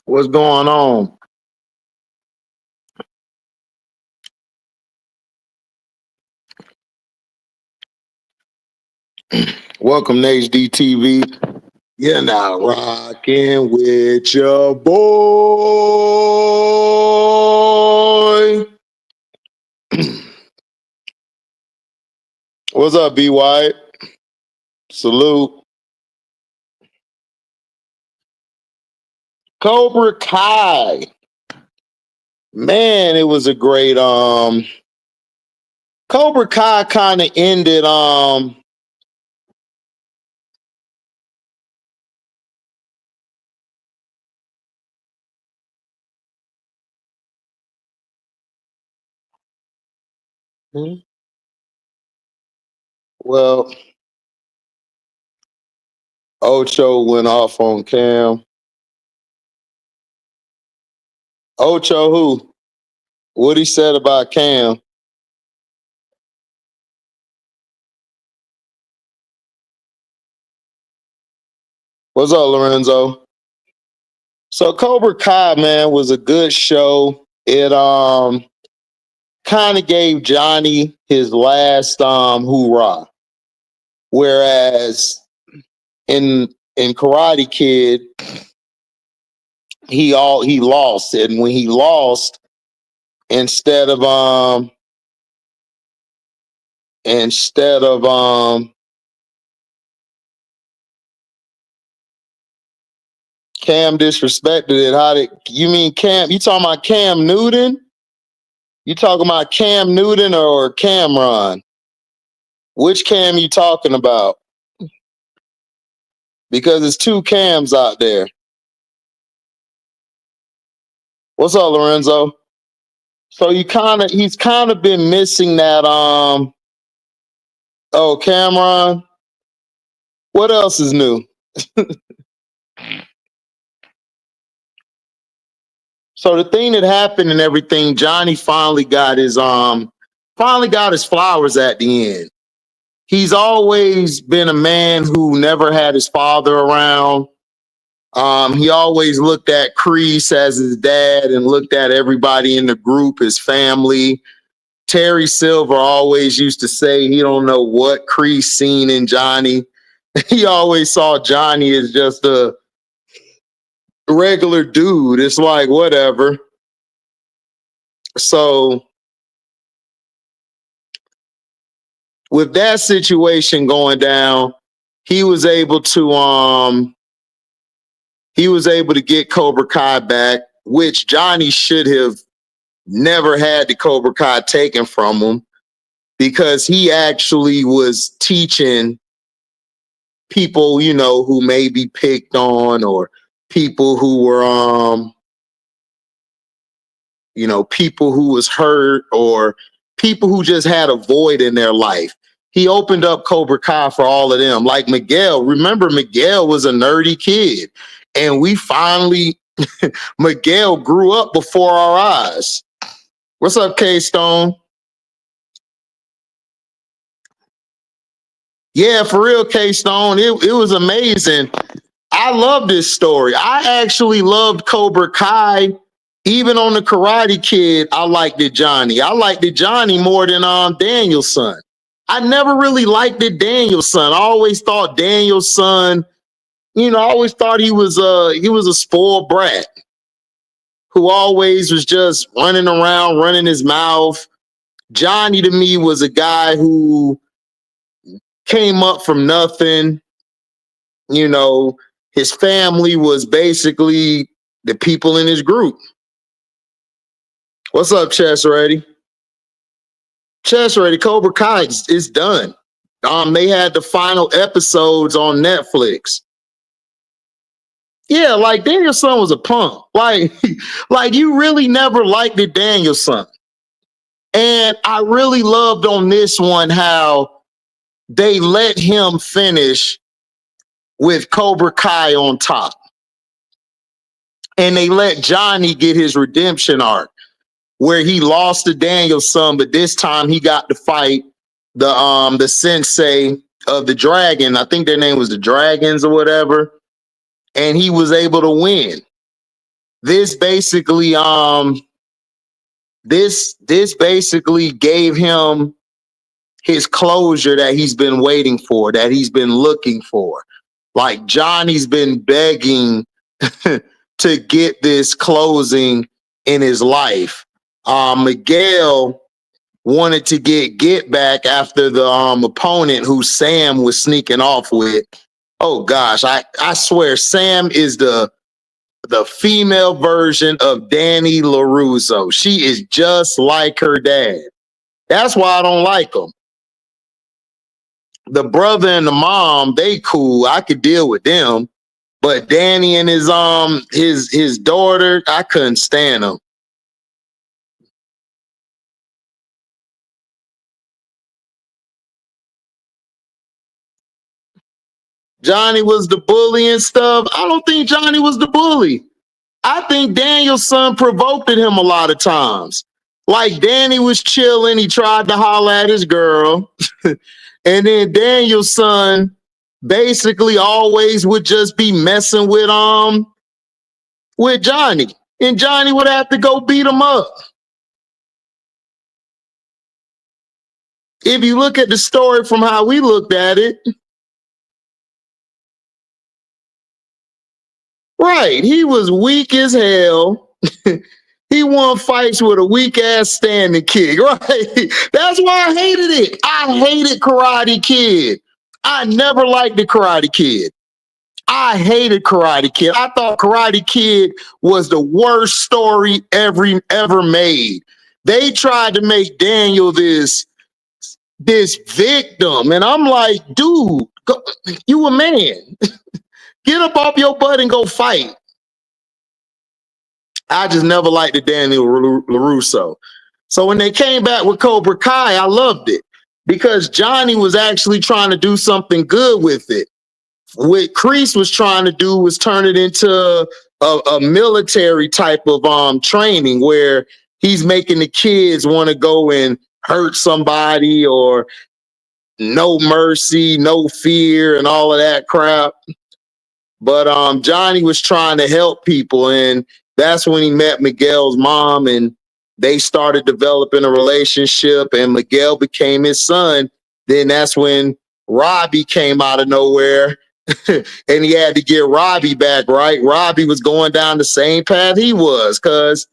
What's going on? Welcome to HDiiTV. You're now rocking with your boy. What's up, B. White? Salute. Cobra Kai. Man, it was a great Cobra Kai kind of ended well, Ocho went off on Cam. Ocho who? What he said about Cam? What's up, Lorenzo? So Cobra Kai, man, was a good show. It kind of gave Johnny his last hoorah. Whereas in Karate Kid, he lost. And when he lost, instead of Cam disrespected it. How did you mean Cam? You talking about Cam Newton? You talking about Cam Newton or Cameron? Which Cam you talking about? Because there's two Cams out there. What's up, Lorenzo? So he's kind of been missing that oh, Cameron. What else is new? So the thing that happened and everything, Johnny finally got his flowers at the end. He's always been a man who never had his father around. He always looked at Kreese as his dad and looked at everybody in the group, his family. Terry Silver always used to say he don't know what Kreese seen in Johnny. He always saw Johnny as just a regular dude. It's like, whatever. So with that situation going down, he was able to get Cobra Kai back, which Johnny should have never had the Cobra Kai taken from him, because he actually was teaching people, you know, who may be picked on, or people who were people who was hurt, or people who just had a void in their life. He opened up Cobra Kai for all of them. Like Miguel, remember Miguel was a nerdy kid, and we finally Miguel grew up before our eyes. What's up, K-Stone? Yeah, for real, K-Stone. It was amazing. I love this story. I actually loved Cobra Kai. Even on the Karate Kid, I liked it, Johnny. I liked it, Johnny, more than Daniel's son. I never really liked it, Daniel's son. I always thought Daniel's son, I always thought he was a spoiled brat who always was just running around, running his mouth. Johnny to me was a guy who came up from nothing. His family was basically the people in his group. What's up, Chess Ready? Chess Ready, Cobra Kai is done. They had the final episodes on Netflix. Yeah, like Danielson was a punk. Like you really never liked the Danielson. And I really loved on this one how they let him finish with Cobra Kai on top. And they let Johnny get his redemption arc, where he lost to Danielson, but this time he got to fight the sensei of the dragon. I think their name was the Dragons or whatever. And he was able to win. this basically this basically gave him his closure that he's been waiting for, that he's been looking for. Like Johnny's been begging to get this closing in his life. Miguel wanted to get back after the opponent who Sam was sneaking off with. Oh gosh, I swear Sam is the female version of Danny LaRusso. She is just like her dad. That's why I don't like them. The brother and the mom, they cool. I could deal with them. But Danny and his daughter, I couldn't stand them. Johnny was the bully and stuff. I don't think Johnny was the bully. I think Daniel's son provoked him a lot of times. Like Danny was chilling, he tried to holler at his girl, and then Daniel's son basically always would just be messing with Johnny, and Johnny would have to go beat him up. If you look at the story from how we looked at it, right, he was weak as hell. He won fights with a weak ass standing kick, right? That's why I hated it. I hated Karate Kid. I never liked the Karate Kid. I hated Karate Kid. I thought Karate Kid was the worst story ever made. They tried to make Daniel this victim, and I'm like, dude, you a man. Get up off your butt and go fight. I just never liked the Daniel LaRusso. So when they came back with Cobra Kai, I loved it because Johnny was actually trying to do something good with it. What Kreese was trying to do was turn it into a military type of training where he's making the kids want to go and hurt somebody, or no mercy, no fear, and all of that crap. But Johnny was trying to help people, and that's when he met Miguel's mom, and they started developing a relationship, and Miguel became his son. Then that's when Robbie came out of nowhere, and he had to get Robbie back, right? Robbie was going down the same path he was because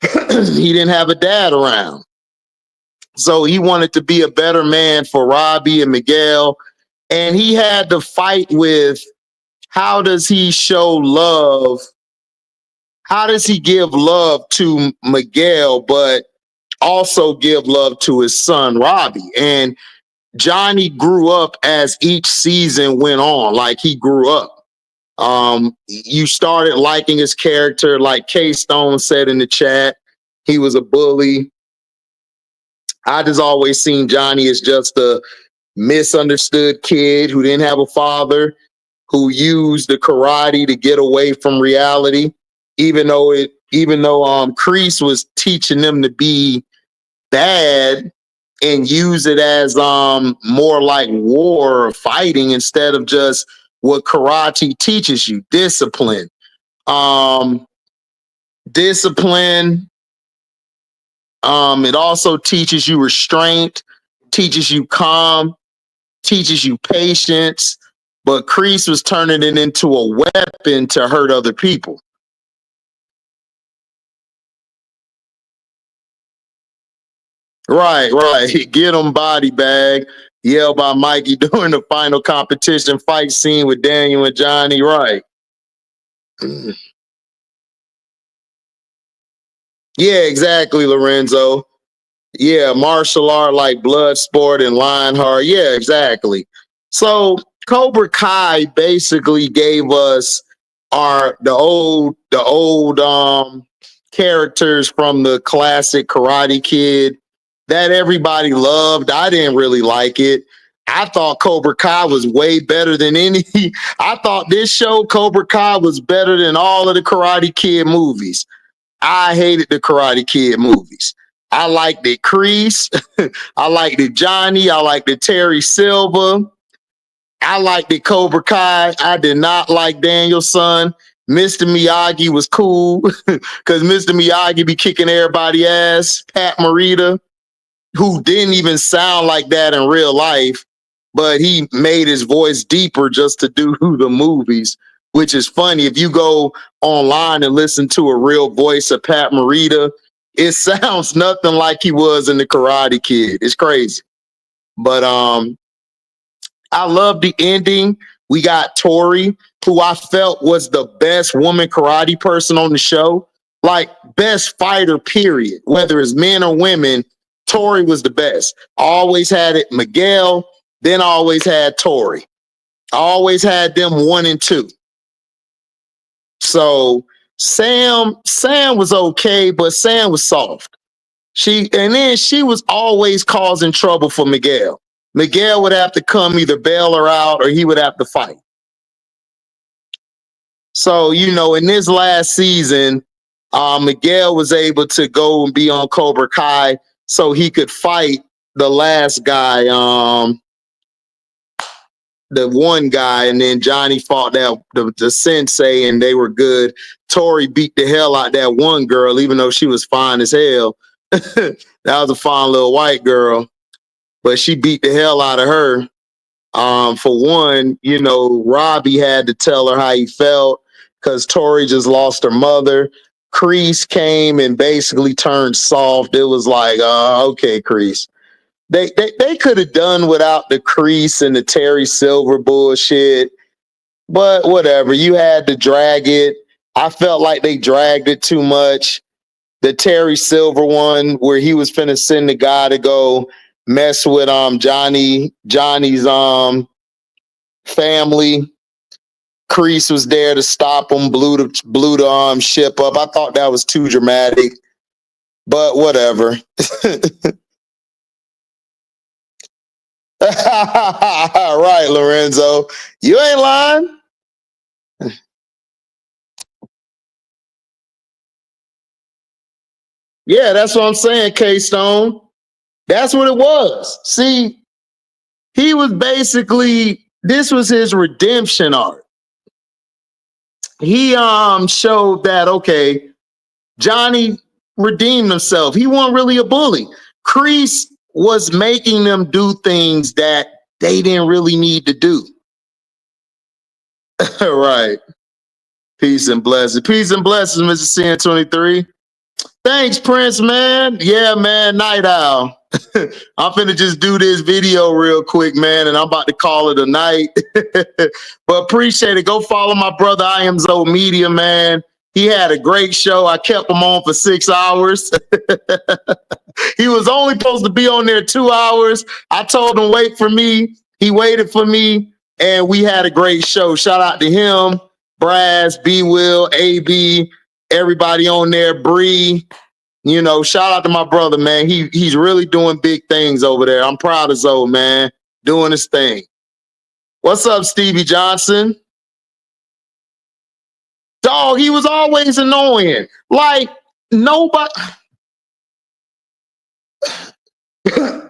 he didn't have a dad around. So he wanted to be a better man for Robbie and Miguel, and he had to fight with, how does he show love? How does he give love to Miguel, but also give love to his son, Robbie? And Johnny grew up as each season went on. Like, he grew up. You started liking his character, like K-Stone said in the chat. He was a bully. I just always seen Johnny as just a misunderstood kid who didn't have a father, who used the karate to get away from reality, even though Kreese was teaching them to be bad and use it as more like war or fighting instead of just what karate teaches you, discipline. Discipline. It also teaches you restraint, teaches you calm, teaches you patience. But Kreese was turning it into a weapon to hurt other people. Right. Get him, body bag. Yelled by Mikey during the final competition fight scene with Daniel and Johnny. Right. Yeah, exactly, Lorenzo. Yeah, martial art like blood sport and Lionheart. Yeah, exactly. So Cobra Kai basically gave us the old characters from the classic Karate Kid that everybody loved. I didn't really like it. I thought Cobra Kai was way better than any. I thought this show, Cobra Kai, was better than all of the Karate Kid movies. I hated the Karate Kid movies. I liked it Kreese. I liked it Johnny. I liked it Terry Silver. I liked it Cobra Kai. I did not like Daniel's son. Mr. Miyagi was cool because Mr. Miyagi be kicking everybody ass. Pat Morita, who didn't even sound like that in real life, but he made his voice deeper just to do the movies, which is funny. If you go online and listen to a real voice of Pat Morita, it sounds nothing like he was in the Karate Kid. It's crazy. But I love the ending. We got Tori, who I felt was the best woman karate person on the show. Like, best fighter, period. Whether it's men or women, Tori was the best. I always had it Miguel, then I always had Tori. I always had them 1 and 2. So Sam was okay, but Sam was soft. Then she was always causing trouble for Miguel. Miguel would have to come either bail her out or he would have to fight. So, in this last season, Miguel was able to go and be on Cobra Kai so he could fight the last guy, the one guy, and then Johnny fought the sensei, and they were good. Tori beat the hell out that one girl, even though she was fine as hell. That was a fine little white girl, but she beat the hell out of her. For one, Robbie had to tell her how he felt because Tori just lost her mother. Kreese came and basically turned soft. It was like, okay, Kreese. They could have done without the Kreese and the Terry Silver bullshit, but whatever. You had to drag it. I felt like they dragged it too much. The Terry Silver one where he was finna send the guy to go mess with Johnny's family. Kreese was there to stop him, blew the ship up. I thought that was too dramatic, but whatever. Right, Lorenzo. You ain't lying. Yeah, that's what I'm saying, K-Stone. That's what it was. See, he was this was his redemption arc. He showed that, okay, Johnny redeemed himself. He wasn't really a bully. Kreese was making them do things that they didn't really need to do. Right. Peace and blessings. Peace and blessings, Mr. CN23. Thanks, Prince, man. Yeah, man, Night Owl. I'm finna just do this video real quick, man, and I'm about to call it a night. But appreciate it. Go follow my brother, I Am Zo Media, man. He had a great show. I kept him on for 6 hours. He was only supposed to be on there 2 hours. I told him, wait for me. He waited for me, and we had a great show. Shout out to him, Brass, B-Will, AB, everybody on there, Bree. Shout out to my brother, man. He's really doing big things over there. I'm proud of Zoe, man, doing his thing. What's up, Stevie Johnson? Dog, he was always annoying. Like, nobody.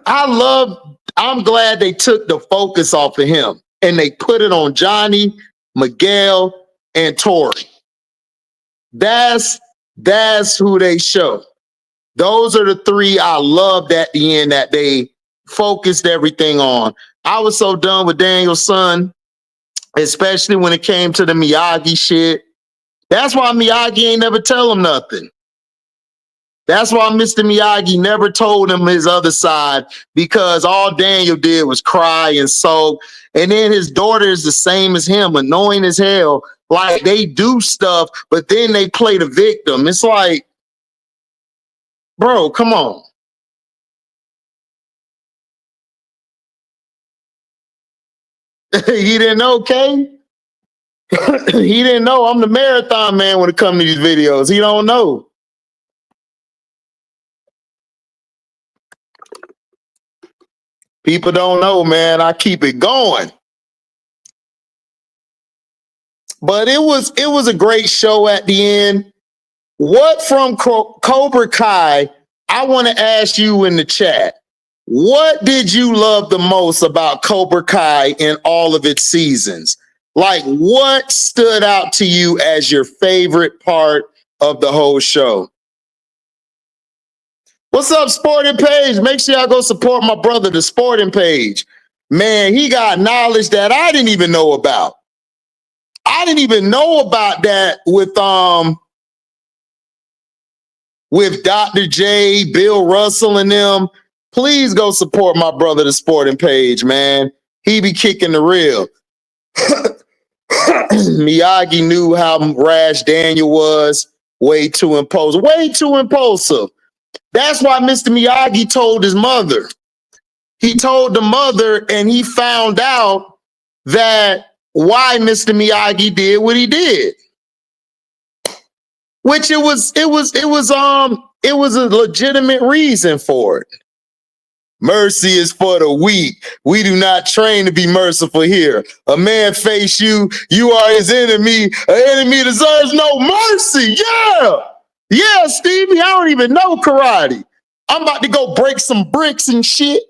I'm glad they took the focus off of him and they put it on Johnny, Miguel, and Tori. That's who they show. Those are the three I loved at the end that they focused everything on. I was so done with Daniel's son, especially when it came to the Miyagi shit. That's why Miyagi ain't never tell him nothing. That's why Mr. Miyagi never told him his other side, because all Daniel did was cry and sulk. And then his daughter is the same as him, annoying as hell. Like, they do stuff, but then they play the victim. It's like, bro, come on. He didn't know, Kay? He didn't know I'm the marathon man when it comes to these videos. He don't know. People don't know, man. I keep it going. But it was a great show at the end. What from Cobra Kai, I want to ask you in the chat, what did you love the most about Cobra Kai in all of its seasons? Like, what stood out to you as your favorite part of the whole show? What's up, Sporting Page? Make sure y'all go support my brother, the Sporting Page. Man, he got knowledge that I didn't even know about. I didn't even know about that with Dr. J, Bill Russell, and them. Please go support my brother, the Sporting Page, man. He be kicking the real. Miyagi knew how rash Daniel was. Way too impulsive. Way too impulsive. That's why Mr. Miyagi told his mother. He told the mother, and he found out that why Mr. Miyagi did what he did. Which it was a legitimate reason for it. Mercy is for the weak. We do not train to be merciful here. A man face you, you are his enemy. An enemy deserves no mercy. Yeah. Yeah, Stevie, I don't even know karate. I'm about to go break some bricks and shit.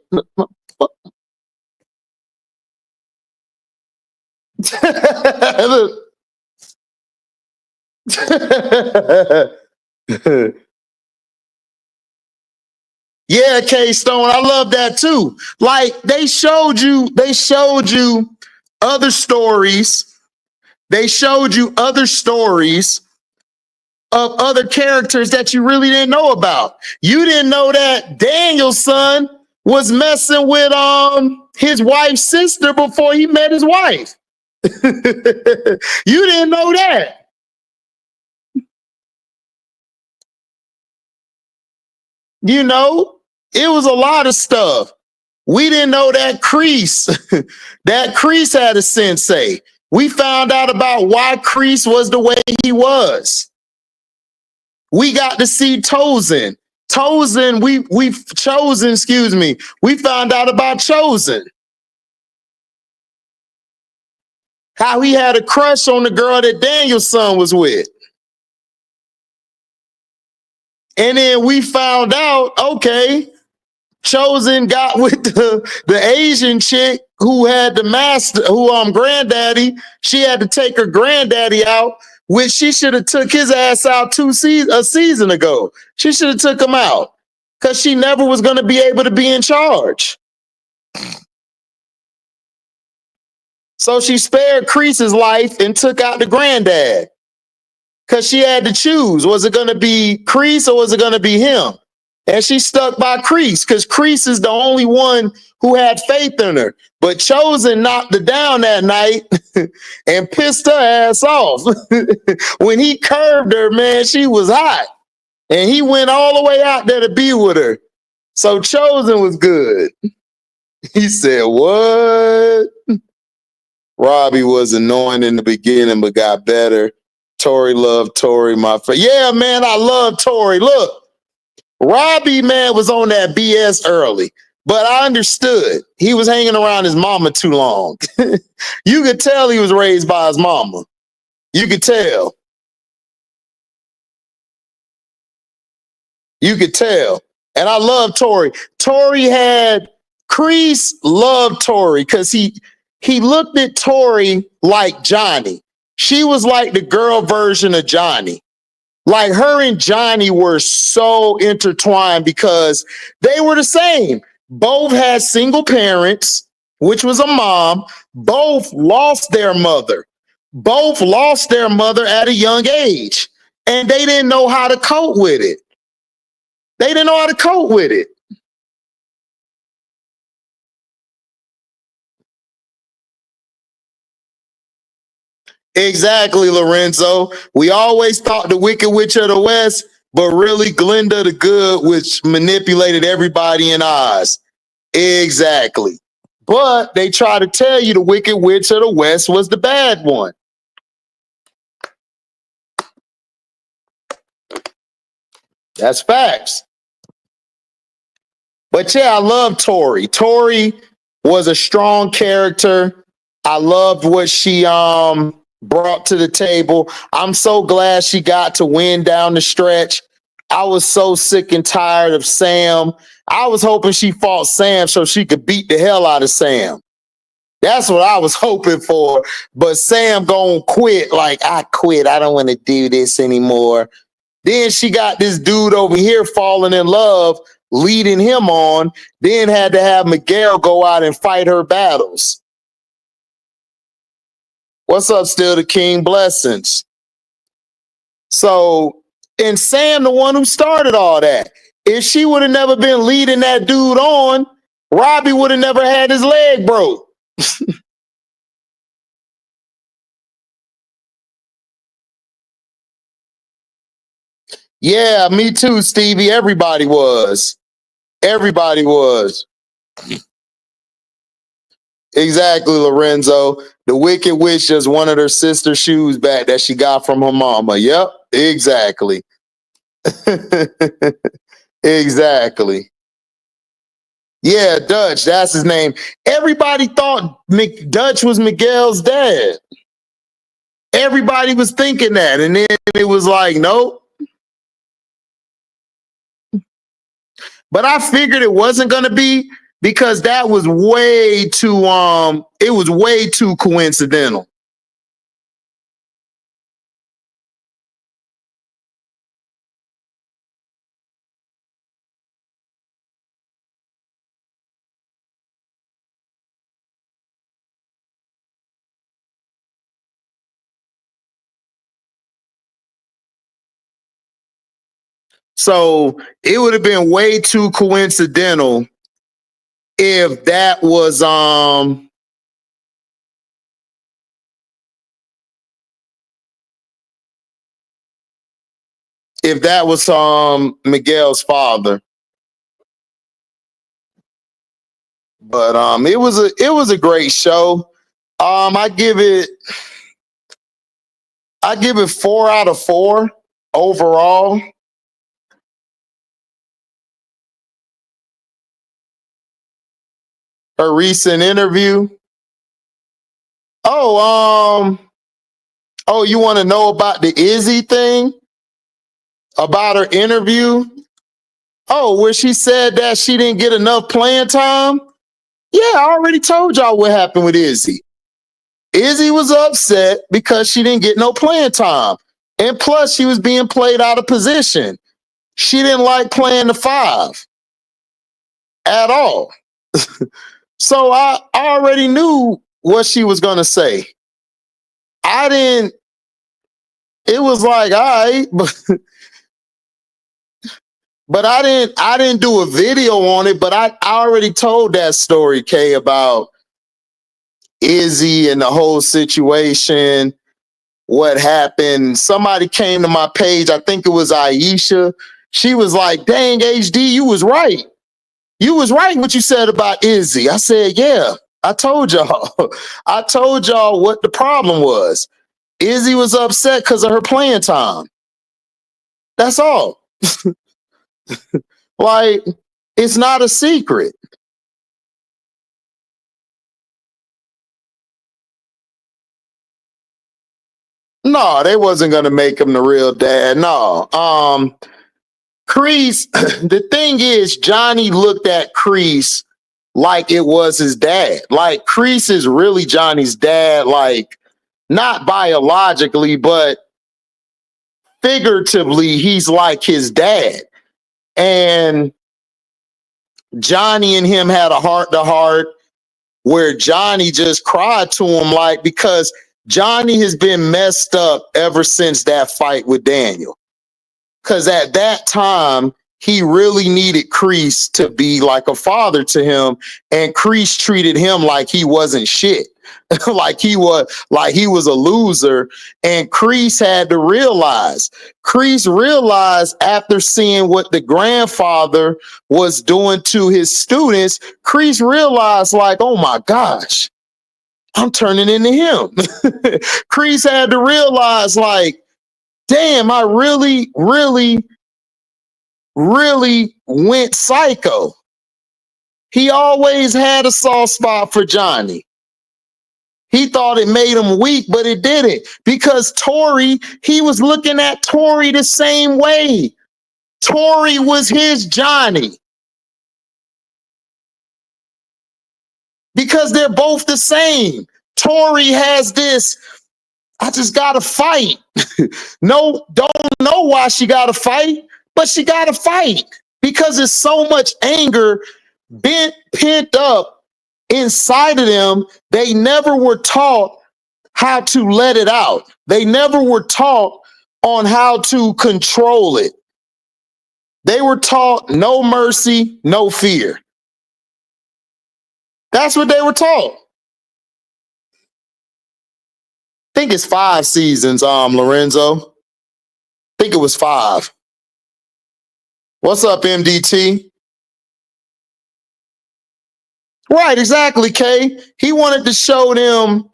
Yeah, K-Stone, I love that too. Like they showed you other stories. They showed you other stories of other characters that you really didn't know about. You didn't know that Daniel's son was messing with his wife's sister before he met his wife. You didn't know that. You know, it was a lot of stuff. We didn't know that Kreese, that Kreese had a sensei. We found out about why Kreese was the way he was. We got to see Tozen. We've chosen, excuse me. We found out about Chosen. How he had a crush on the girl that Daniel's son was with. And then we found out, okay, Chosen got with the Asian chick who had the master, granddaddy. She had to take her granddaddy out, which she should have took his ass out a season ago. She should have took him out because she never was going to be able to be in charge. So she spared Kreese's life and took out the granddad because she had to choose. Was it going to be Kreese or was it going to be him? And she stuck by Kreese because Kreese is the only one who had faith in her. But Chosen knocked her down that night and pissed her ass off. When he curved her, man, she was hot. And he went all the way out there to be with her. So Chosen was good. He said, what? Robbie was annoying in the beginning, but got better. Tori loved Tori, my friend. Yeah, man, I love Tori. Look. Robbie, man, was on that BS early, but I understood. He was hanging around his mama too long. You could tell he was raised by his mama. You could tell. You could tell. And I love Tori. Kreese loved Tori because he looked at Tori like Johnny. She was like the girl version of Johnny. Like her and Johnny were so intertwined because they were the same. Both had single parents, which was a mom. Both lost their mother. Both lost their mother at a young age. And they didn't know how to cope with it. They didn't know how to cope with it. Exactly, Lorenzo. We always thought the Wicked Witch of the West, but really Glinda the Good, which manipulated everybody in Oz. Exactly. But they try to tell you the Wicked Witch of the West was the bad one. That's facts. But yeah, I love Tori. Tori was a strong character. I loved what she brought to the table. I'm so glad she got to win down the stretch. I was so sick and tired of Sam. I was hoping she fought Sam so she could beat the hell out of Sam. That's what I was hoping for. But Sam gonna quit. Like, I quit. I don't want to do this anymore. Then she got this dude over here falling in love, leading him on. Then had to have Miguel go out and fight her battles. What's up, Still the King? Blessings. So, and Sam, the one who started all that. If she would have never been leading that dude on, Robbie would have never had his leg broke. Yeah, me too, Stevie. Everybody was. Everybody was. Exactly, Lorenzo. The Wicked Witch just wanted her sister's shoes back that she got from her mama. Yep, exactly. Exactly. Yeah, Dutch, that's his name. Everybody thought Dutch was Miguel's dad. Everybody was thinking that. And then it was like, nope. But I figured it wasn't going to be because that was way too, it was way too coincidental. So it would have been way too coincidental if that was Miguel's father. But it was a great show. I give it 4 out of 4 overall. Her recent interview. Oh, you want to know about the Izzy thing? About her interview? Oh, where she said that she didn't get enough playing time? Yeah, I already told y'all what happened with Izzy. Izzy was upset because she didn't get no playing time. And plus, she was being played out of position. She didn't like playing the 5 at all. So I already knew what she was going to say. I didn't, it was like, all right, but I didn't do a video on it, but I already told that story, Kay, about Izzy and the whole situation, what happened. Somebody came to my page, I think it was Aisha. She was like, dang, HD, you was right. You was right what you said about Izzy. I said, yeah, I told y'all. I told y'all what the problem was. Izzy was upset because of her playing time. That's all. Like, it's not a secret. No, they wasn't gonna make him the real dad. No. Kreese, the thing is, Johnny looked at Kreese like it was his dad. Like, Kreese is really Johnny's dad, like, not biologically, but figuratively, he's like his dad. And Johnny and him had a heart to heart where Johnny just cried to him, like, because Johnny has been messed up ever since that fight with Daniel. Because at that time, he really needed Kreese to be like a father to him, and Kreese treated him like he wasn't shit. like he was a loser. And Kreese had to realize. Kreese realized after seeing what the grandfather was doing to his students, Kreese realized, like, oh my gosh, I'm turning into him. Kreese had to realize, like, damn, I really, really, really went psycho. He always had a soft spot for Johnny. He thought it made him weak, but it didn't. Because Tori, he was looking at Tori the same way. Tori was his Johnny. because they're both the same. Tori has this, I just gotta fight. No, don't know why she gotta fight, but she gotta fight because there's so much anger pent up inside of them. They never were taught how to let it out. They never were taught on how to control it. They were taught no mercy, no fear. That's what they were taught. I think it's 5 seasons, Lorenzo. I think it was 5. What's up, MDT? Right, exactly, Kay. He wanted to show them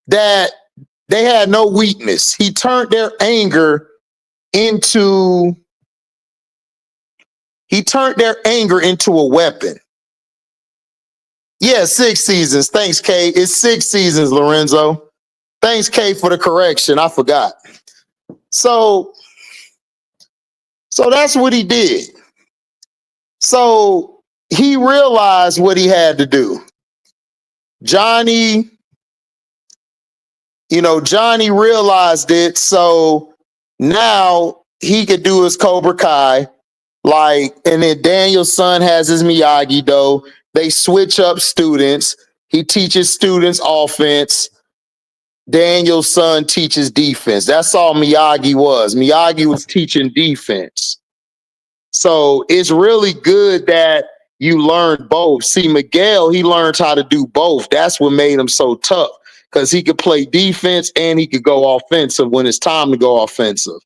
that they had no weakness. He turned their anger into a weapon. Yeah, 6 seasons. Thanks, Kay. It's 6 seasons, Lorenzo. Thanks, Kay, for the correction. I forgot. So that's what he did. So he realized what he had to do. Johnny realized it. So now he could do his Cobra Kai. And then Daniel's son has his Miyagi-Do. They switch up students. He teaches students offense. Daniel's son teaches defense. That's all Miyagi was. Miyagi was teaching defense. So it's really good that you learned both. See, Miguel, he learned how to do both. That's what made him so tough, because he could play defense and he could go offensive when it's time to go offensive.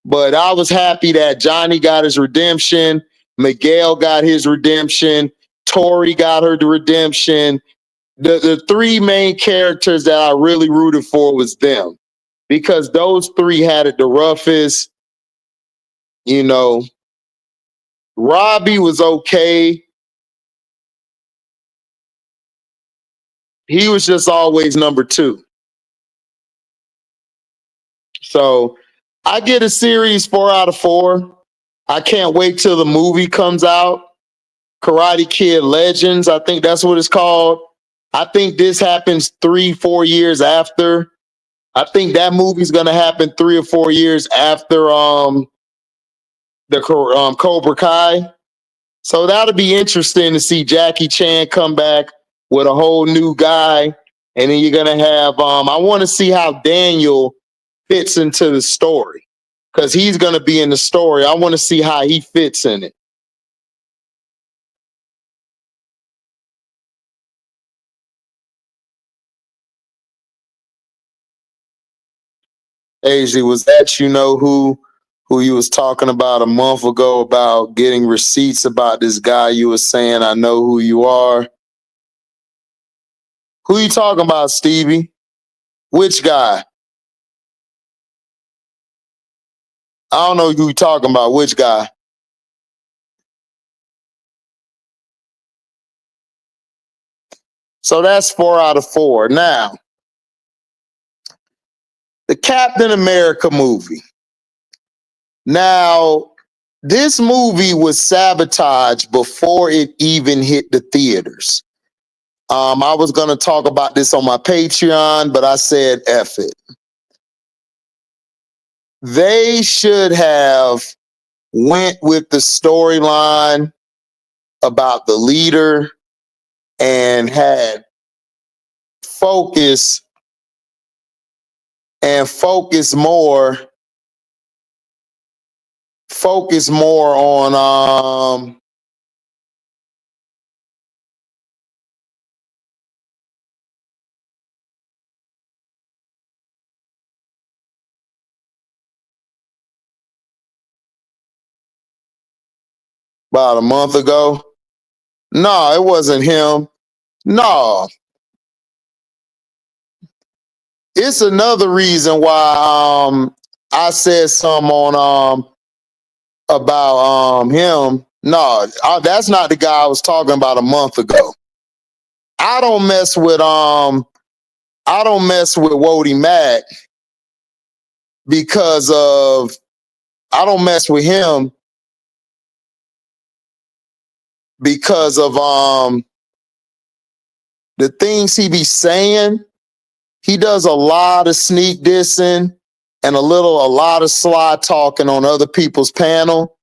But I was happy that Johnny got his redemption. Miguel got his redemption. Tori got her redemption. The 3 main characters that I really rooted for was them, because those 3 had it the roughest. Robbie was okay. He was just always number 2. So I get a series 4 out of 4. I can't wait till the movie comes out. Karate Kid Legends, I think that's what it's called. I think this happens 3-4 years after. I think that movie's gonna happen 3 or 4 years after the Cobra Kai. So that'll be interesting to see Jackie Chan come back with a whole new guy. And then you're gonna have I want to see how Daniel fits into the story, because he's gonna be in the story. I want to see how he fits in it. AJ, was that who you was talking about a month ago about getting receipts about this guy? You were saying, I know who you are. Who you talking about, Stevie? Which guy? I don't know who you talking about. Which guy? So that's 4 out of 4. Now, the Captain America movie. Now, this movie was sabotaged before it even hit the theaters. I was going to talk about this on my Patreon, but I said F it. They should have went with the storyline about the leader and had focus more on about a month ago. No, it wasn't him. No. It's another reason why I said something on about him. No, that's not the guy I was talking about a month ago. I don't mess with Wody Mac because of I don't mess with him because of the things he be saying, he does a lot of sneak dissing and a lot of sly talking on other people's panel.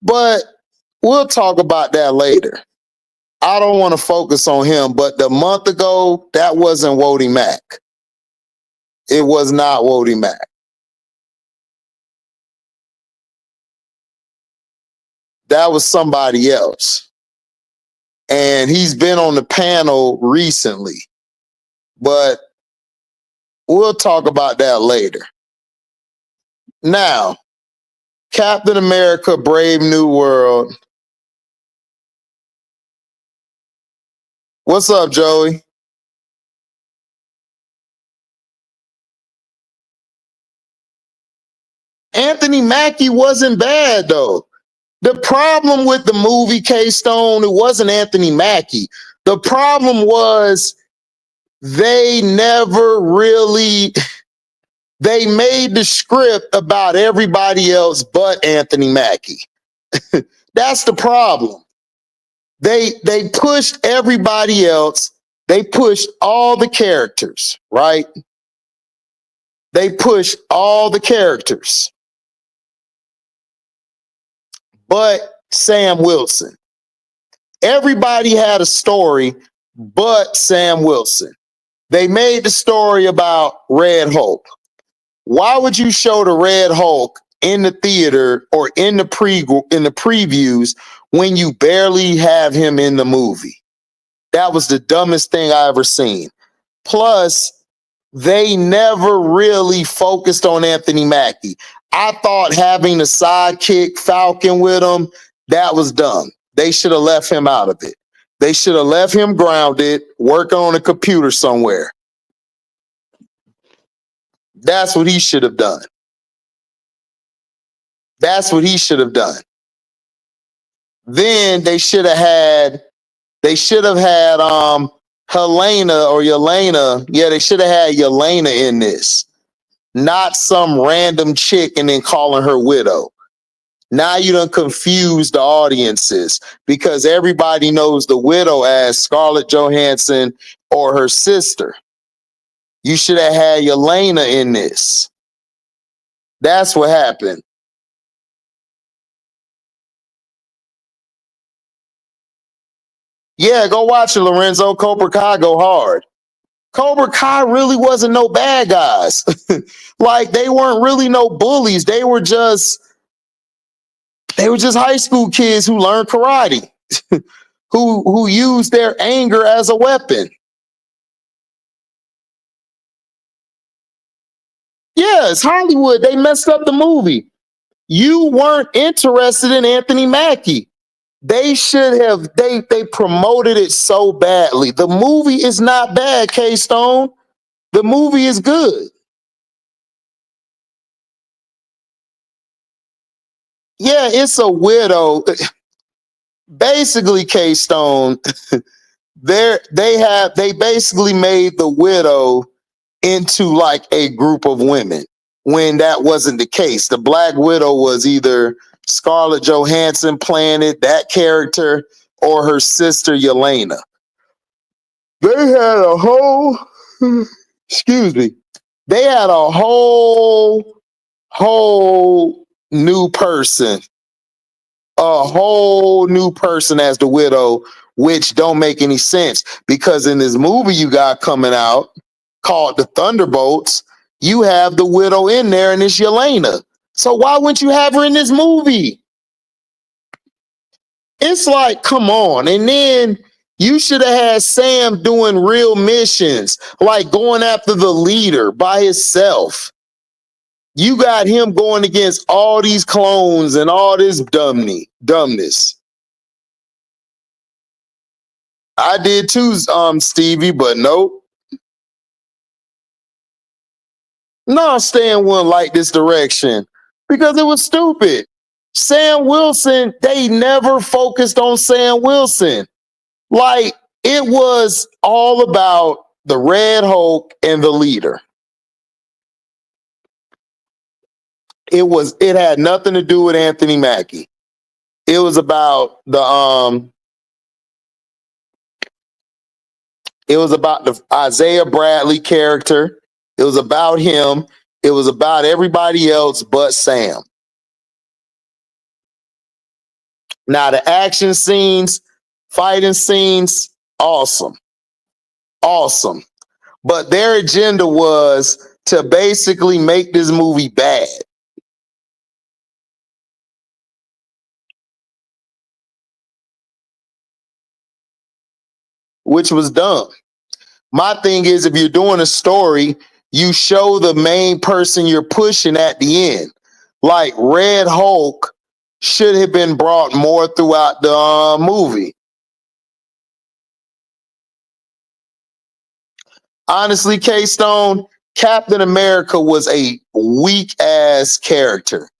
But we'll talk about that later. I don't want to focus on him, but the month ago, that wasn't Wody Mack. It was not Wody Mack. That was somebody else. And he's been on the panel recently. But we'll talk about that later. Now, Captain America, Brave New World. What's up, Joey? Anthony Mackie wasn't bad, though. The problem with the movie K-Stone, it wasn't Anthony Mackie. The problem was they never really, they made the script about everybody else but Anthony Mackie. That's the problem. They pushed everybody else. They pushed all the characters, right? They pushed all the characters. But Sam Wilson. Everybody had a story but Sam Wilson. They made the story about Red Hulk. Why would you show the Red Hulk in the theater or in the previews when you barely have him in the movie? That was the dumbest thing I ever seen. Plus, they never really focused on Anthony Mackie. I thought having the sidekick Falcon with him, that was dumb. They should have left him out of it. They should have left him grounded, working on a computer somewhere. That's what he should have done. That's what he should have done. Then they should have had Helena or Yelena. Yeah, they should have had Yelena in this. Not some random chick and then calling her widow. Now you done confused the audiences because everybody knows the widow as Scarlett Johansson or her sister. You should have had Yelena in this. That's what happened. Yeah, go watch it, Lorenzo. Cobra Kai go hard. Cobra Kai really wasn't no bad guys. Like they weren't really no bullies. They were just high school kids who learned karate, who used their anger as a weapon. Yes, Hollywood, they messed up the movie. You weren't interested in Anthony Mackie. They should have, they promoted it so badly. The movie is not bad, K-Stone. The movie is good. Yeah, it's a widow. Basically, K-Stone, they basically made the widow into like a group of women when that wasn't the case. The Black Widow was either Scarlett Johansson playing it, that character, or her sister Yelena. They had a whole, excuse me, they had a whole new person, as the widow, which don't make any sense because in this movie you got coming out called The Thunderbolts, you have the widow in there and it's Yelena. So why wouldn't you have her in this movie? It's like, come on. And then you should have had Sam doing real missions, like going after the leader by himself. You got him going against all these clones and all this dumbness. I did too, Stevie, but nope. No, Stan wouldn't like this direction because it was stupid. Sam Wilson, they never focused on Sam Wilson. Like it was all about the Red Hulk and the leader. It had nothing to do with Anthony Mackie. It was about It was about the Isaiah Bradley character. It was about him. It was about everybody else but Sam. Now the action scenes, fighting scenes, awesome. Awesome. But their agenda was to basically make this movie bad. Which was dumb. My thing is, if you're doing a story, you show the main person you're pushing at the end. Like Red Hulk should have been brought more throughout the movie. Honestly, K-Stone, Captain America was a weak ass character.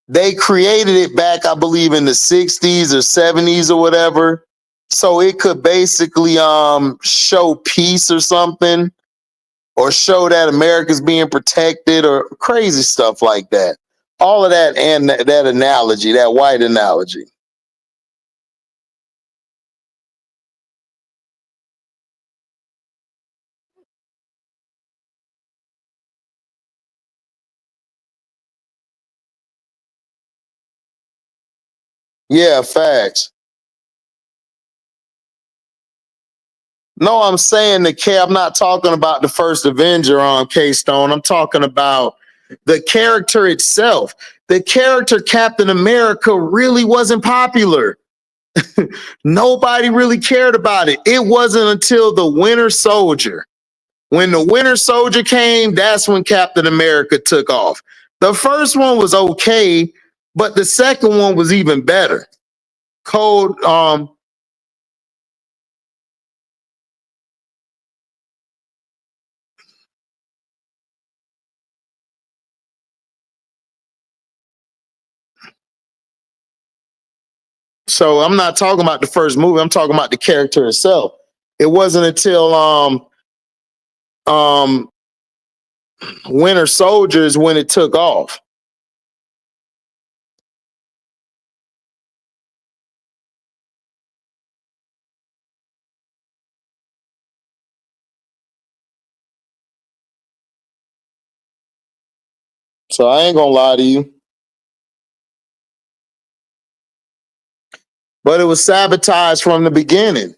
They created it back, I believe, in the 60s or 70s or whatever. So it could basically show peace or something, or show that America's being protected or crazy stuff like that. All of that and that analogy, that white analogy. Yeah, facts. No, I'm saying the K. I'm not talking about the first Avenger on K-Stone. I'm talking about the character itself. The character Captain America really wasn't popular. Nobody really cared about it. It wasn't until the Winter Soldier. When the Winter Soldier came, that's when Captain America took off. The first one was okay, but the second one was even better. Cold, so I'm not talking about the first movie. I'm talking about the character itself. It wasn't until um Winter Soldiers when it took off. So I ain't gonna lie to you. But it was sabotaged from the beginning.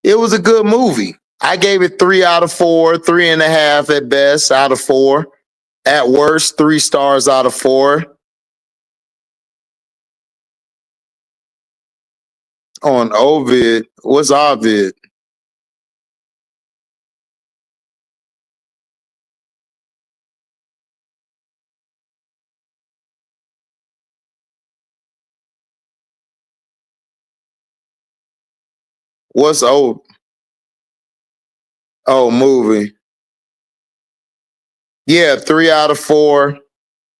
It was a good movie. I gave it 3 out of 4, 3.5 at best out of 4. At worst, 3 stars out of 4. On Ovid, what's Ovid? What's oh movie? Yeah, 3 out of 4,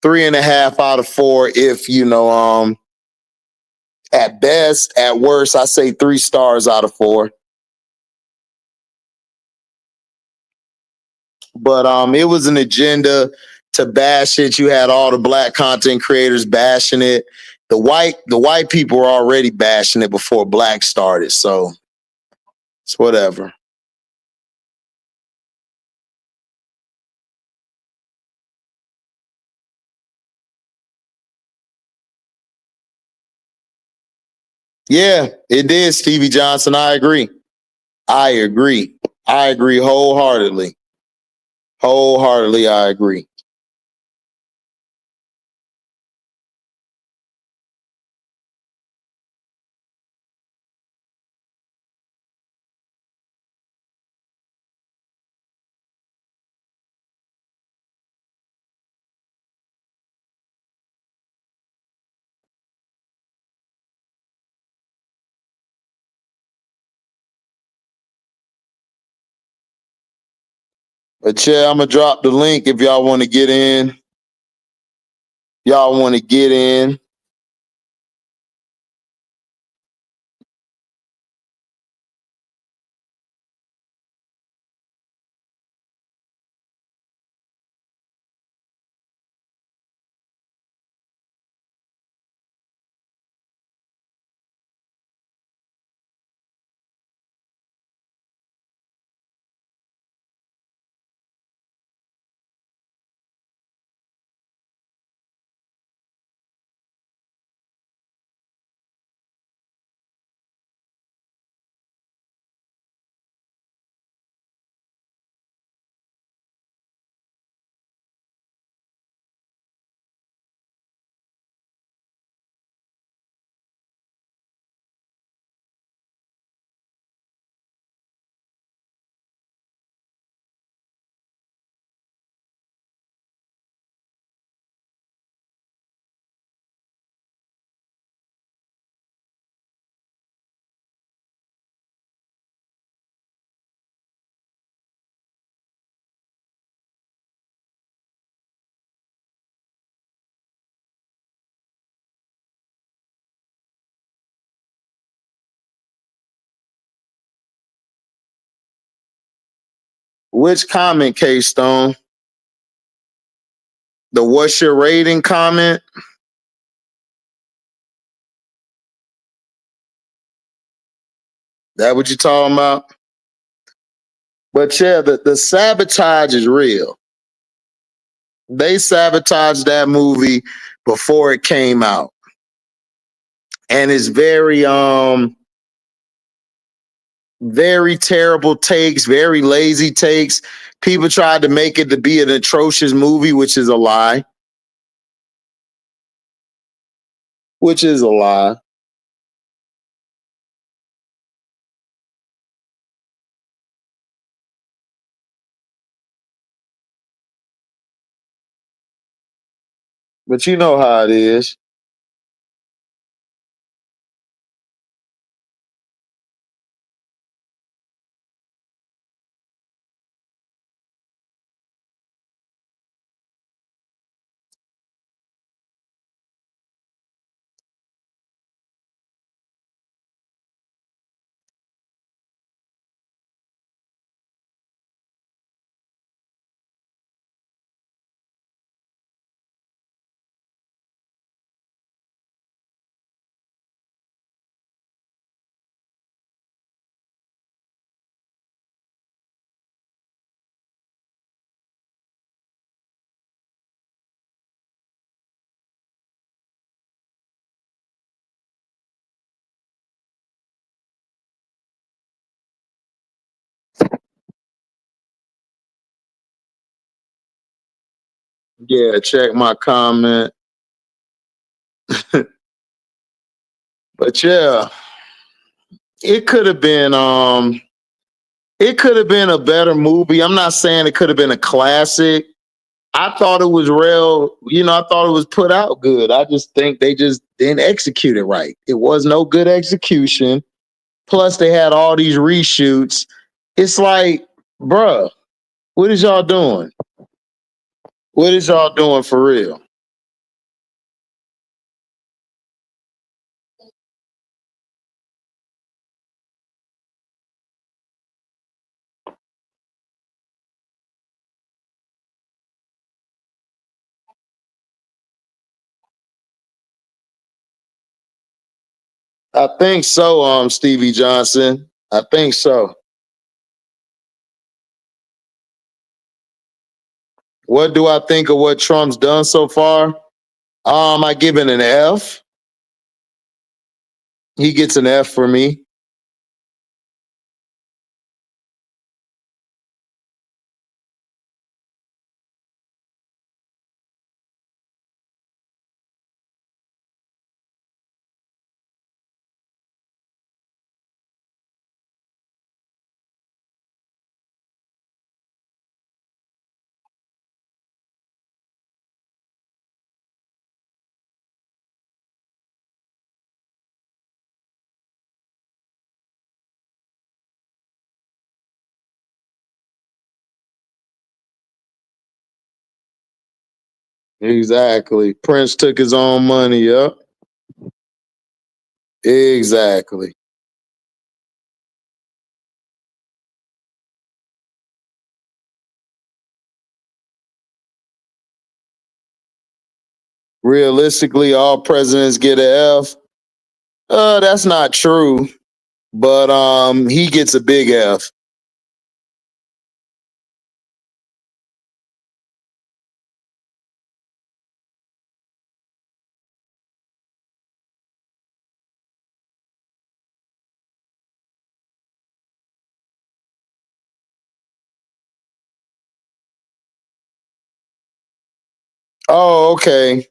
3.5 out of 4. If you know, at best, at worst, I say 3 stars out of 4. But it was an agenda to bash it. You had all the black content creators bashing it. The white people were already bashing it before black started. So it's whatever. Yeah, it did, Stevie Johnson. I agree. I agree. I agree wholeheartedly. Wholeheartedly, I agree. But yeah, I'm gonna drop the link if y'all want to get in. Y'all want to get in. Which comment, K-Stone? The what's your rating comment? That what you talking about? But yeah, the sabotage is real. They sabotaged that movie before it came out. And it's very terrible takes, very lazy takes. People tried to make it to be an atrocious movie, which is a lie. Which is a lie. But you know how it is. Yeah, check my comment. But yeah, it could have been it could have been a better movie. I'm not saying it could have been a classic. I thought it was real, I thought it was put out good. I just think they just didn't execute it right. It was no good execution. Plus they had all these reshoots. It's like, bruh, what is y'all doing? What is y'all doing for real? I think so, Stevie Johnson. I think so. What do I think of what Trump's done so far? I give it an F. He gets an F for me. Exactly. Prince took his own money. Yep. Exactly. Realistically, all presidents get an F. That's not true, but he gets a big F. Oh, okay.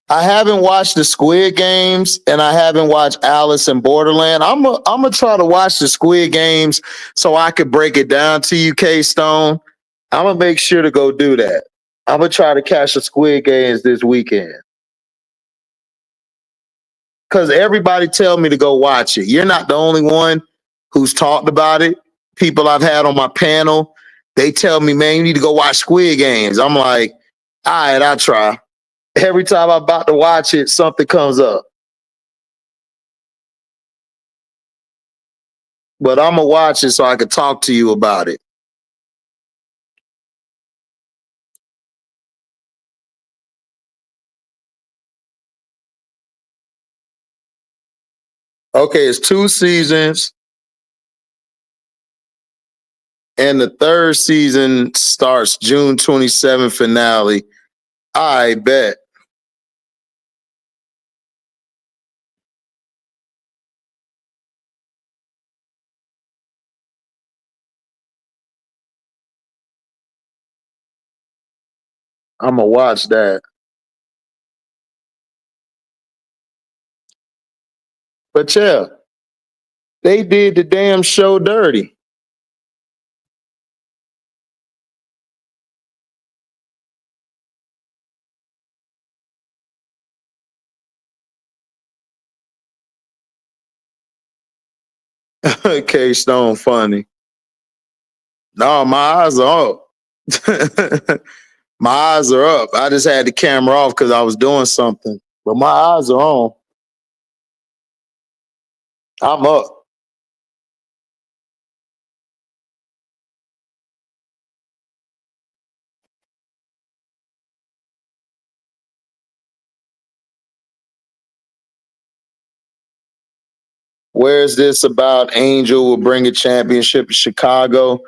I haven't watched the Squid Games and I haven't watched Alice in Borderland. I'm gonna try to watch the Squid Games so I could break it down to you, K Stone. I'm gonna make sure to go do that. I'm gonna try to catch the Squid Games this weekend because everybody tell me to go watch it. You're not the only one who's talked about it. People I've had on my panel, they tell me, man, you need to go watch Squid Games. I'm like, all right, I'll try. Every time I'm about to watch it, something comes up. But I'm gonna watch it so I can talk to you about it. Okay, it's 2 seasons, and the 3rd season starts June 27th finale. I bet. I'm gonna watch that. But yeah, they did the damn show dirty. K Stone funny. No, my eyes are up. My eyes are up. I just had the camera off because I was doing something. But my eyes are on. I'm up. Where's this about Angel will bring a championship to Chicago?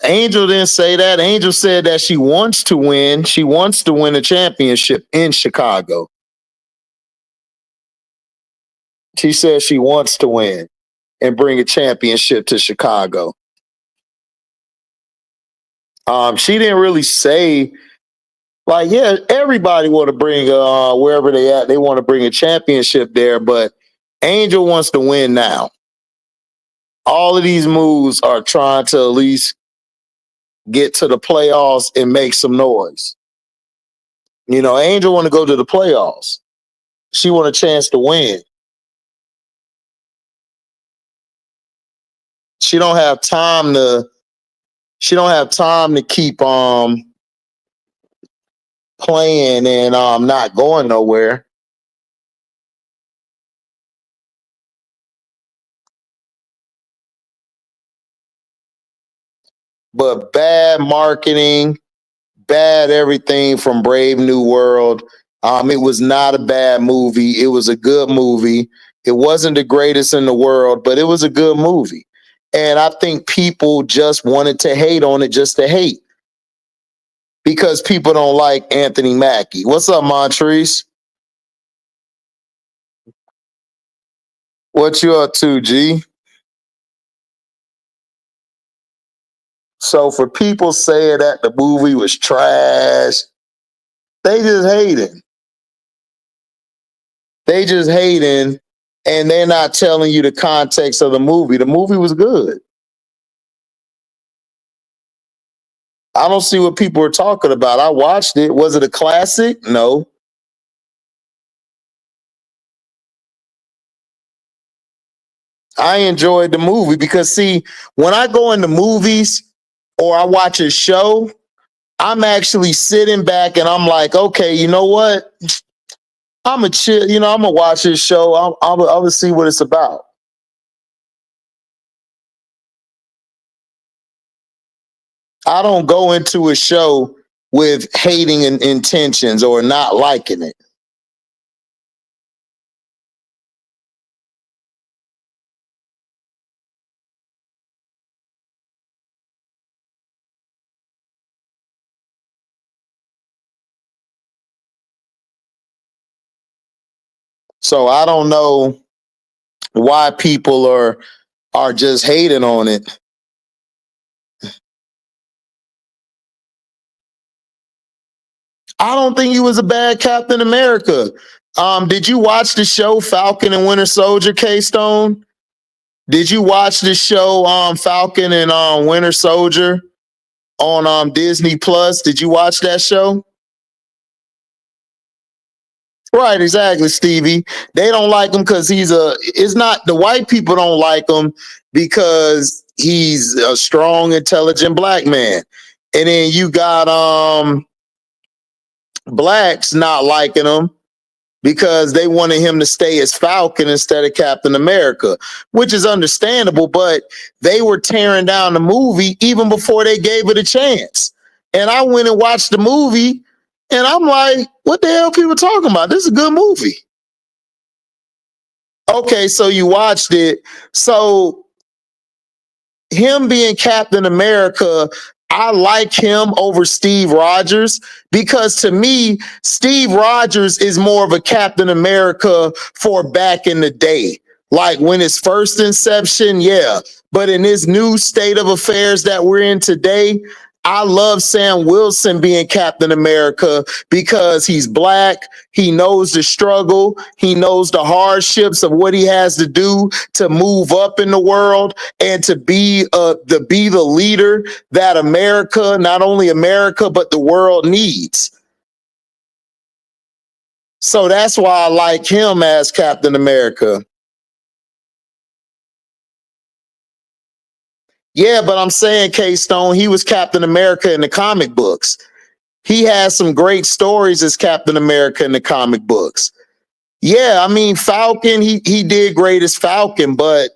Angel didn't say that. Angel said that she wants to win. She wants to win a championship in Chicago. She says she wants to win and bring a championship to Chicago. She didn't really say like, yeah, everybody want to bring wherever they at, they want to bring a championship there, but Angel wants to win now. All of these moves are trying to at least get to the playoffs and make some noise. You know, Angel want to go to the playoffs. She want a chance to win. She don't have time to. She don't have time to keep playing and not going nowhere. But bad marketing, bad everything from Brave New World. It was not a bad movie. It was a good movie. It wasn't the greatest in the world, but it was a good movie. And I think people just wanted to hate on it just to hate because people don't like Anthony Mackie. What's up, Montrese? What you up to, G? So for people saying that the movie was trash, they just hating. They just hating and they're not telling you the context of the movie. The movie was good. I don't see what people are talking about. I watched it. Was it a classic? No. I enjoyed the movie because see, when I go into movies or I watch a show, I'm actually sitting back and I'm like, okay, you know what? I'm a chill, you know, I'm gonna watch this show. I'm gonna see what it's about. I don't go into a show with hating intentions or not liking it. So I don't know why people are just hating on it. I don't think he was a bad Captain America. Did you watch the show Falcon and Winter Soldier, K Stone? Did you watch the show Falcon and Winter Soldier on Disney Plus? Did you watch that show? Right, exactly, Stevie. They don't like him because it's not the white people don't like him because he's a strong, intelligent black man. And then you got blacks not liking him because they wanted him to stay as Falcon instead of Captain America, which is understandable, but they were tearing down the movie even before they gave it a chance. And I went and watched the movie and I'm like, what the hell are people talking about? This is a good movie. Okay, so you watched it. So him being Captain America, I like him over Steve Rogers because to me, Steve Rogers is more of a Captain America for back in the day. Like when it's first inception, yeah. But in this new state of affairs that we're in today, I love Sam Wilson being Captain America because he's black. He knows the struggle. He knows the hardships of what he has to do to move up in the world and to be the leader that America, not only America, but the world needs. So that's why I like him as Captain America. Yeah, but I'm saying, K-Stone, he was Captain America in the comic books. He has some great stories as Captain America in the comic books. Yeah, I mean, Falcon, he did great as Falcon, but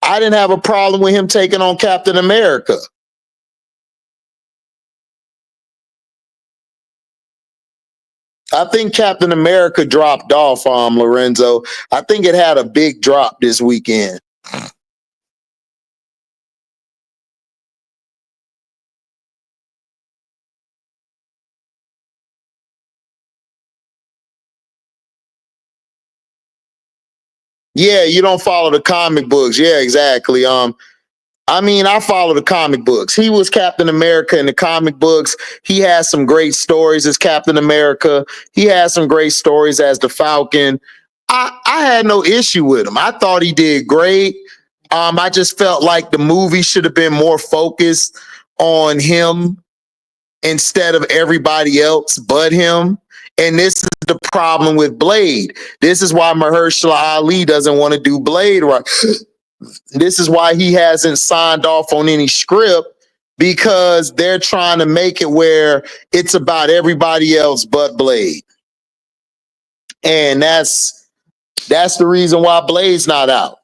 I didn't have a problem with him taking on Captain America. I think Captain America dropped off, Lorenzo. I think it had a big drop this weekend. Yeah, you don't follow the comic books. Yeah, exactly. I mean, I follow the comic books. He was Captain America in the comic books. He has some great stories as Captain America. He has some great stories as the Falcon. I had no issue with him. I thought he did great. I just felt like the movie should have been more focused on him instead of everybody else but him. And this is the problem with Blade. This is why Mahershala Ali doesn't want to do Blade right. This is why he hasn't signed off on any script because they're trying to make it where it's about everybody else but Blade. And that's the reason why Blade's not out.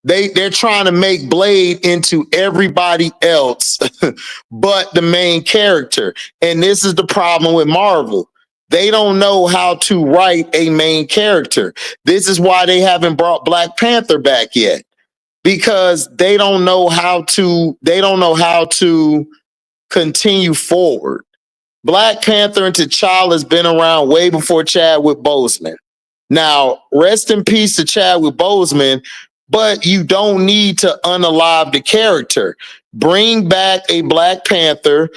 They're trying to make Blade into everybody else but the main character. And this is the problem with Marvel. They don't know how to write a main character. This is why they haven't brought Black Panther back yet. Because they don't know how to continue forward. Black Panther and T'Challa has been around way before Chadwick Boseman. Now, rest in peace to Chadwick Boseman, but you don't need to unalive the character. Bring back a Black Panther,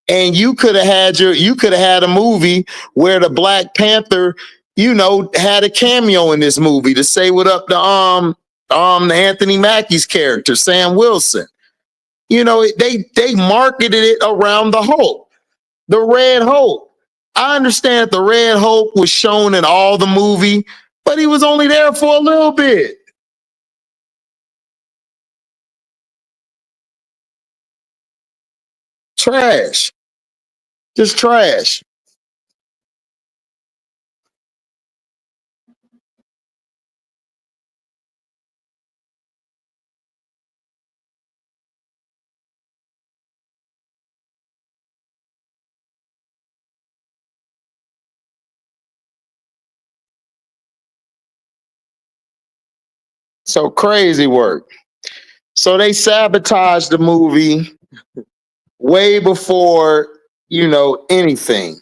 and you could have had a movie where the Black Panther, had a cameo in this movie to say what up to Anthony Mackie's character, Sam Wilson. They marketed it around the Hulk, the Red Hulk. I understand the Red Hulk was shown in all the movie, but he was only there for a little bit. Trash. Just trash. So crazy work. So they sabotaged the movie way before, anything.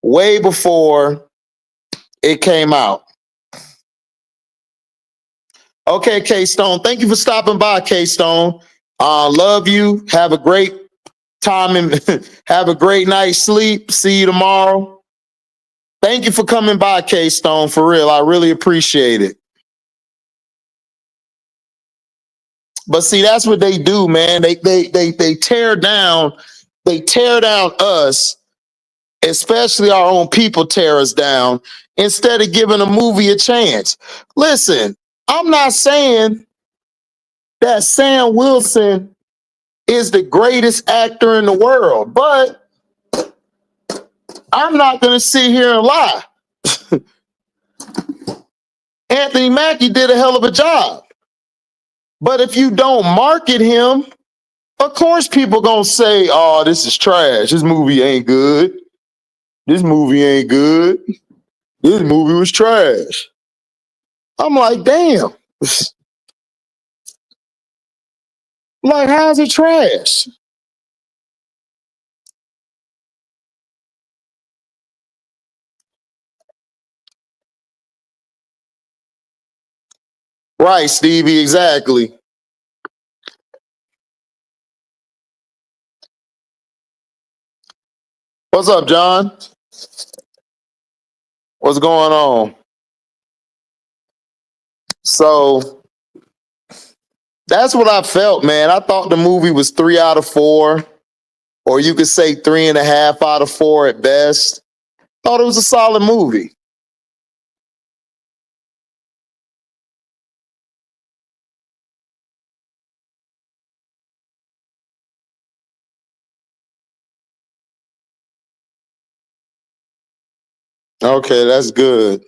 Way before it came out. Okay, K Stone. Thank you for stopping by, K Stone. Love you. Have a great time and have a great night's sleep. See you tomorrow. Thank you for coming by, K Stone. For real, I really appreciate it. But see, that's what they do, man. They tear down. They tear down us, especially our own people. Tear us down instead of giving a movie a chance. Listen, I'm not saying that Sam Wilson is the greatest actor in the world, but I'm not going to sit here and lie. Anthony Mackie did a hell of a job. But if you don't market him, of course people going to say, oh, this is trash. This movie ain't good. This movie ain't good. This movie was trash. I'm like, damn. Like, how's it trash? Right, Stevie, exactly. What's up, John? What's going on? So that's what I felt, man. I thought the movie was 3 out of 4, or you could say 3.5 out of 4 at best. Thought it was a solid movie. Okay, that's good.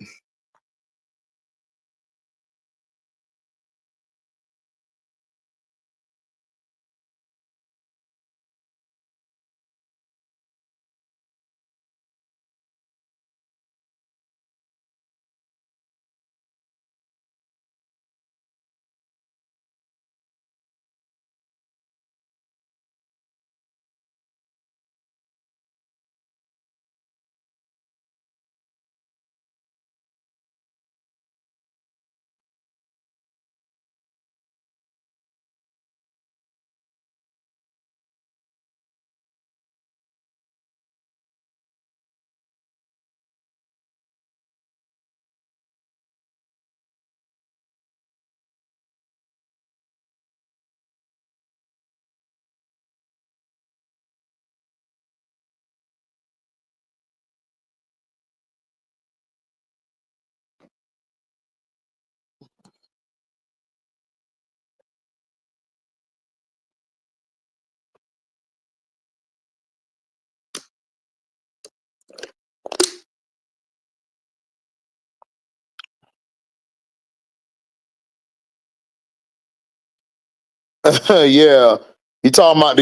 Yeah. You talking about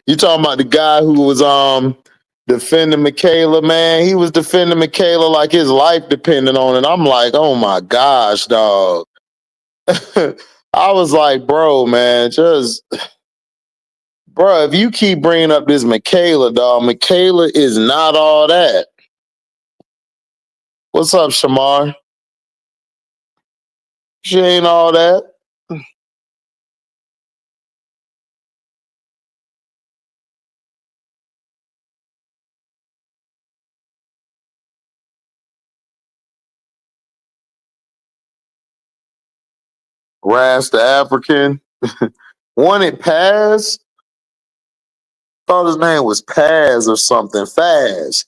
you talking about the guy who was defending Michaela, man. He was defending Michaela like his life depended on it. I'm like, oh my gosh, dog. I was like, bro, man, just bro, if you keep bringing up this Michaela, dog, Michaela is not all that. What's up, Shamar? She ain't all that. Ras the African. One it passed. Thought his name was Paz or something. Faz.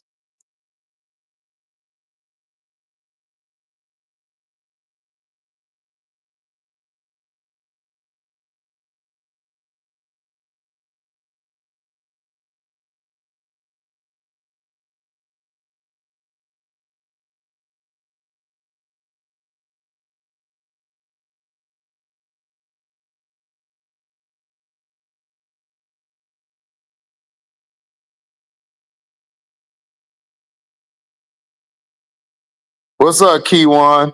What's up, Keywan?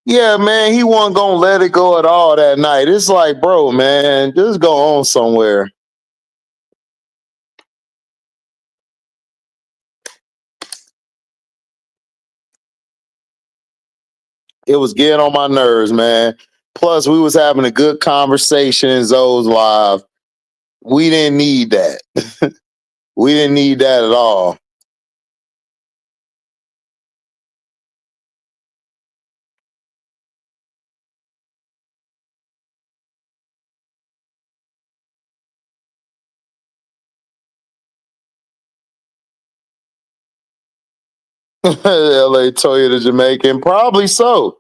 Yeah, man, he wasn't gonna let it go at all that night. It's like, bro, man, just go on somewhere. It was getting on my nerves, man. Plus, we was having a good conversation in Zoe's live. We didn't need that. We didn't need that at all. LA Toya the Jamaican. Probably so.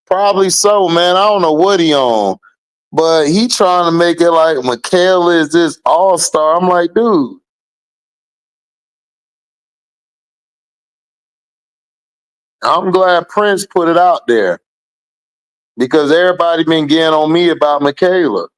Probably so, man. I don't know what he on. But he trying to make it like Michaela is this all-star. I'm like, dude, I'm glad Prince put it out there because everybody been getting on me about Michaela.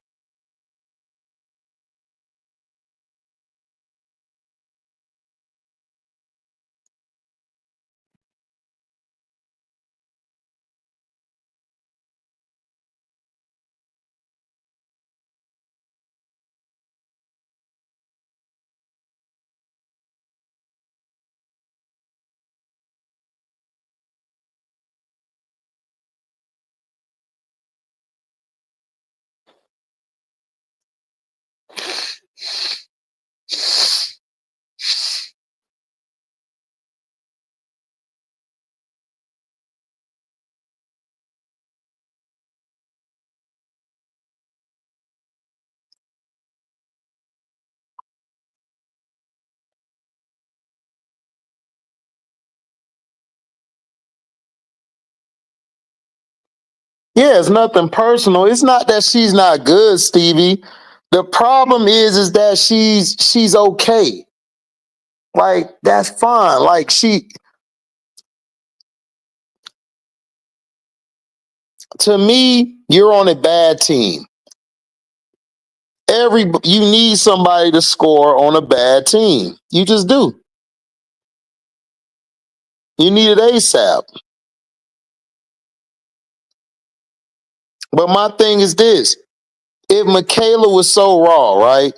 Yeah, it's nothing personal. It's not that she's not good, Stevie. The problem is that she's okay. Like, that's fine. Like, to me, you're on a bad team. You need somebody to score on a bad team. You just do. You need it ASAP. But my thing is this: if Michaela was so raw, right?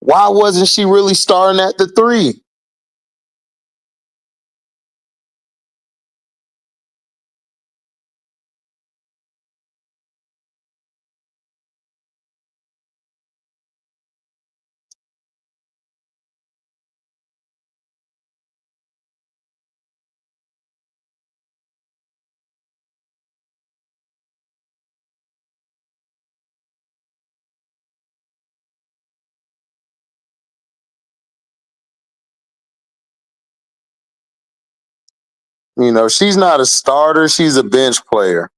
Why wasn't she really starting at the three? You know, she's not a starter, she's a bench player.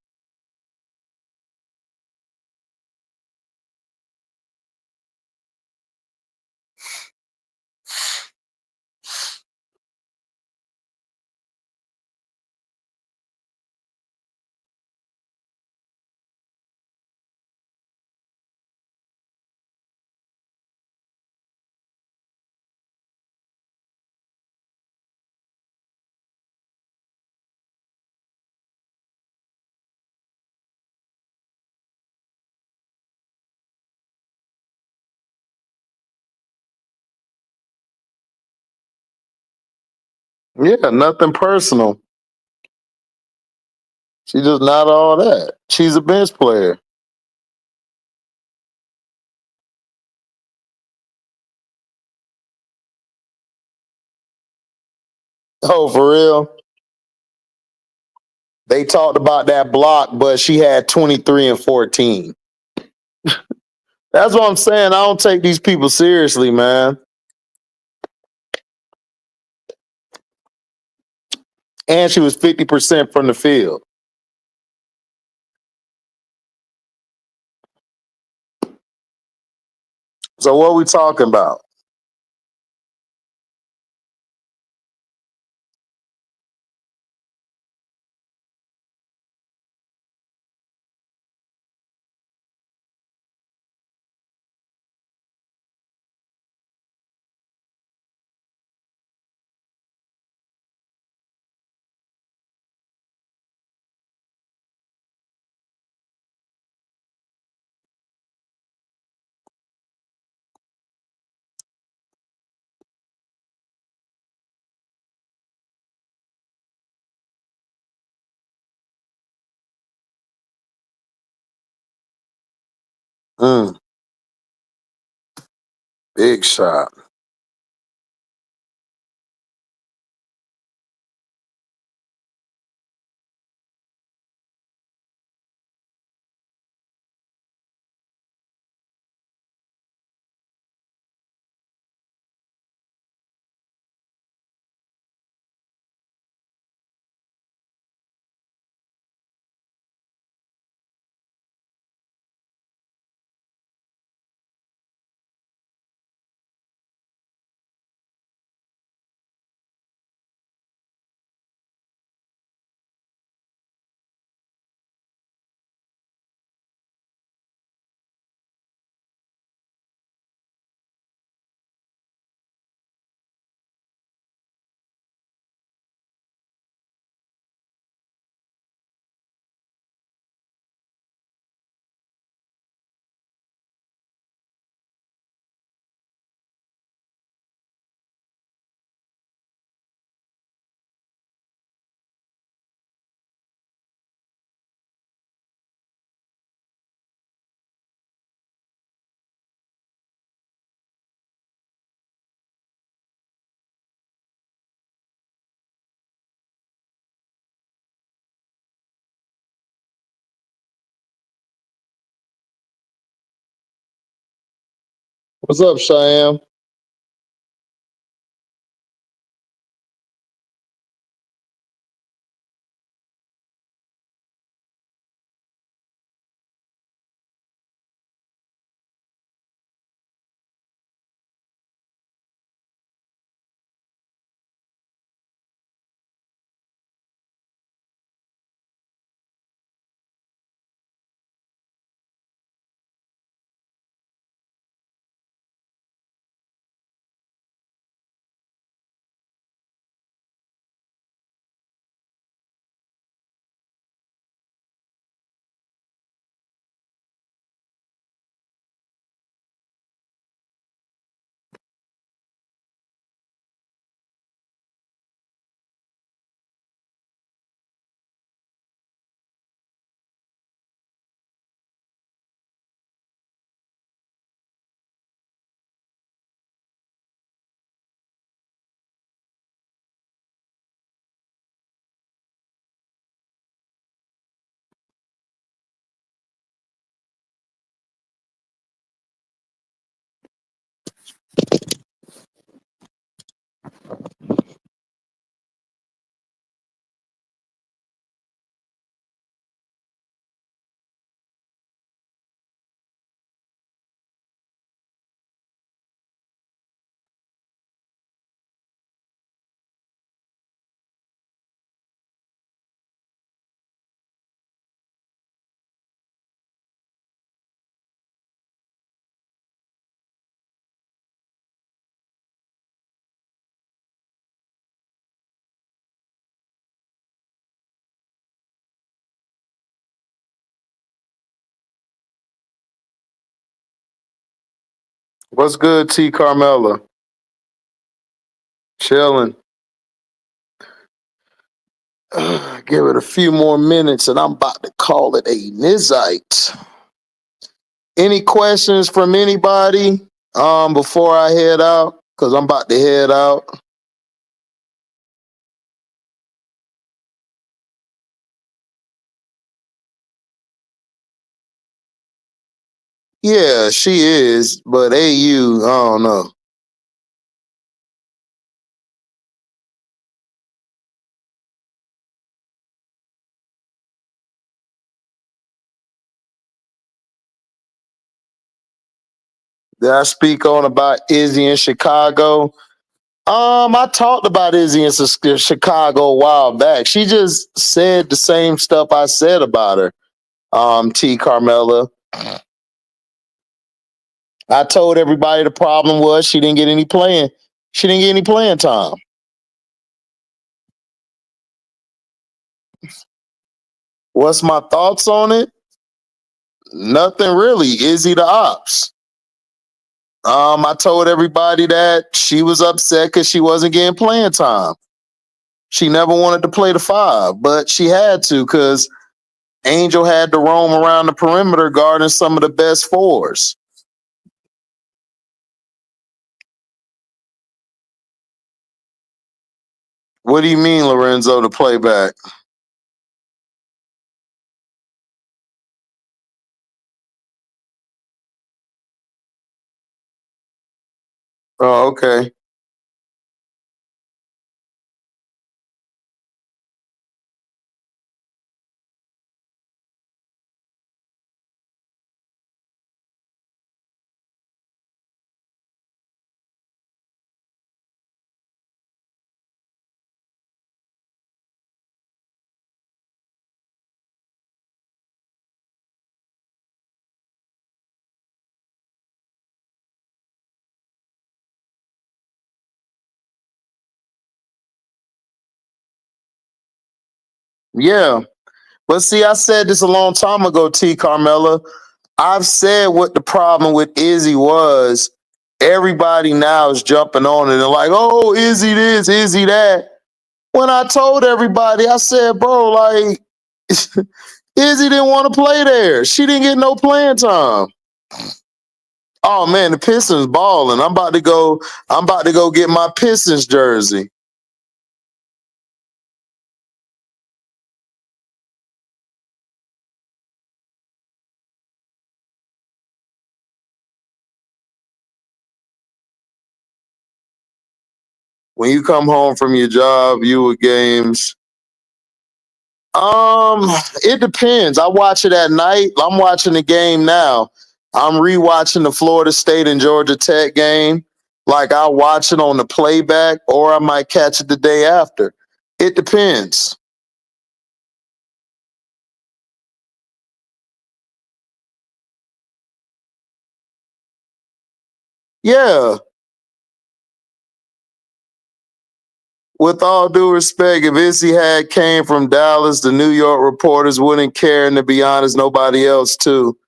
Yeah, nothing personal. She's just not all that. She's a bench player. Oh, for real? They talked about that block, but she had 23 and 14. That's what I'm saying. I don't take these people seriously, man. And she was 50% from the field. So what are we talking about? Mm, big shot. What's up, Cheyenne? What's good, T. Carmella? Chilling. Give it a few more minutes and I'm about to call it a nizite. Any questions from anybody before I head out? Because I'm about to head out. Yeah, she is, but AU, I don't know. Did I speak on about Izzy in Chicago? I talked about Izzy in Chicago a while back. She just said the same stuff I said about her. T. Carmella. I told everybody the problem was she didn't get any playing. She didn't get any playing time. What's my thoughts on it? Nothing really. Izzy the ops. I told everybody that she was upset because she wasn't getting playing time. She never wanted to play the five, but she had to because Angel had to roam around the perimeter guarding some of the best fours. What do you mean, Lorenzo, to play back? Oh, okay. Yeah. But see, I said this a long time ago, T. Carmella. I've said what the problem with Izzy was. Everybody now is jumping on it and like, oh, Izzy this, Izzy that. When I told everybody, I said, bro, like, Izzy didn't want to play there. She didn't get no playing time. Oh man, the Pistons balling. I'm about to go get my Pistons jersey. When you come home from your job, you with games. It depends. I watch it at night. I'm watching the game now. I'm rewatching the Florida State and Georgia Tech game. Like I watch it on the playback, or I might catch it the day after. It depends. Yeah. With all due respect, if Izzy had came from Dallas, the New York reporters wouldn't care, and to be honest, nobody else too.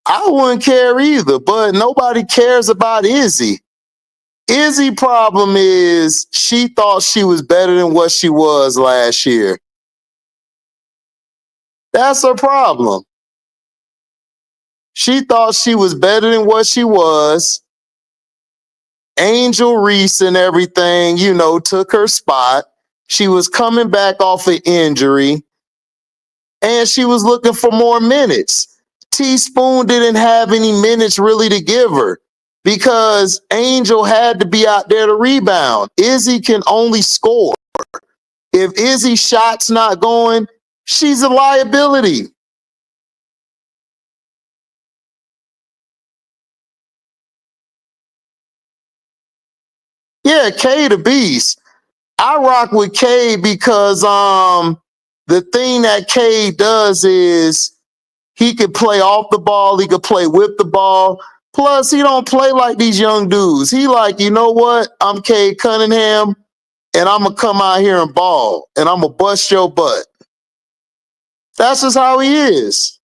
I wouldn't care either, but nobody cares about Izzy. Izzy problem is she thought she was better than what she was last year. That's her problem. She thought she was better than what she was. Angel Reese and everything, took her spot. She was coming back off an injury and she was looking for more minutes. Teaspoon didn't have any minutes really to give her because Angel had to be out there to rebound. Izzy can only score. If Izzy's shot's not going, she's a liability. Yeah, K the beast. I rock with K because the thing that K does is he could play off the ball, he could play with the ball. Plus, he don't play like these young dudes. He like, you know what? I'm K Cunningham, and I'm gonna come out here and ball, and I'm gonna bust your butt. That's just how he is.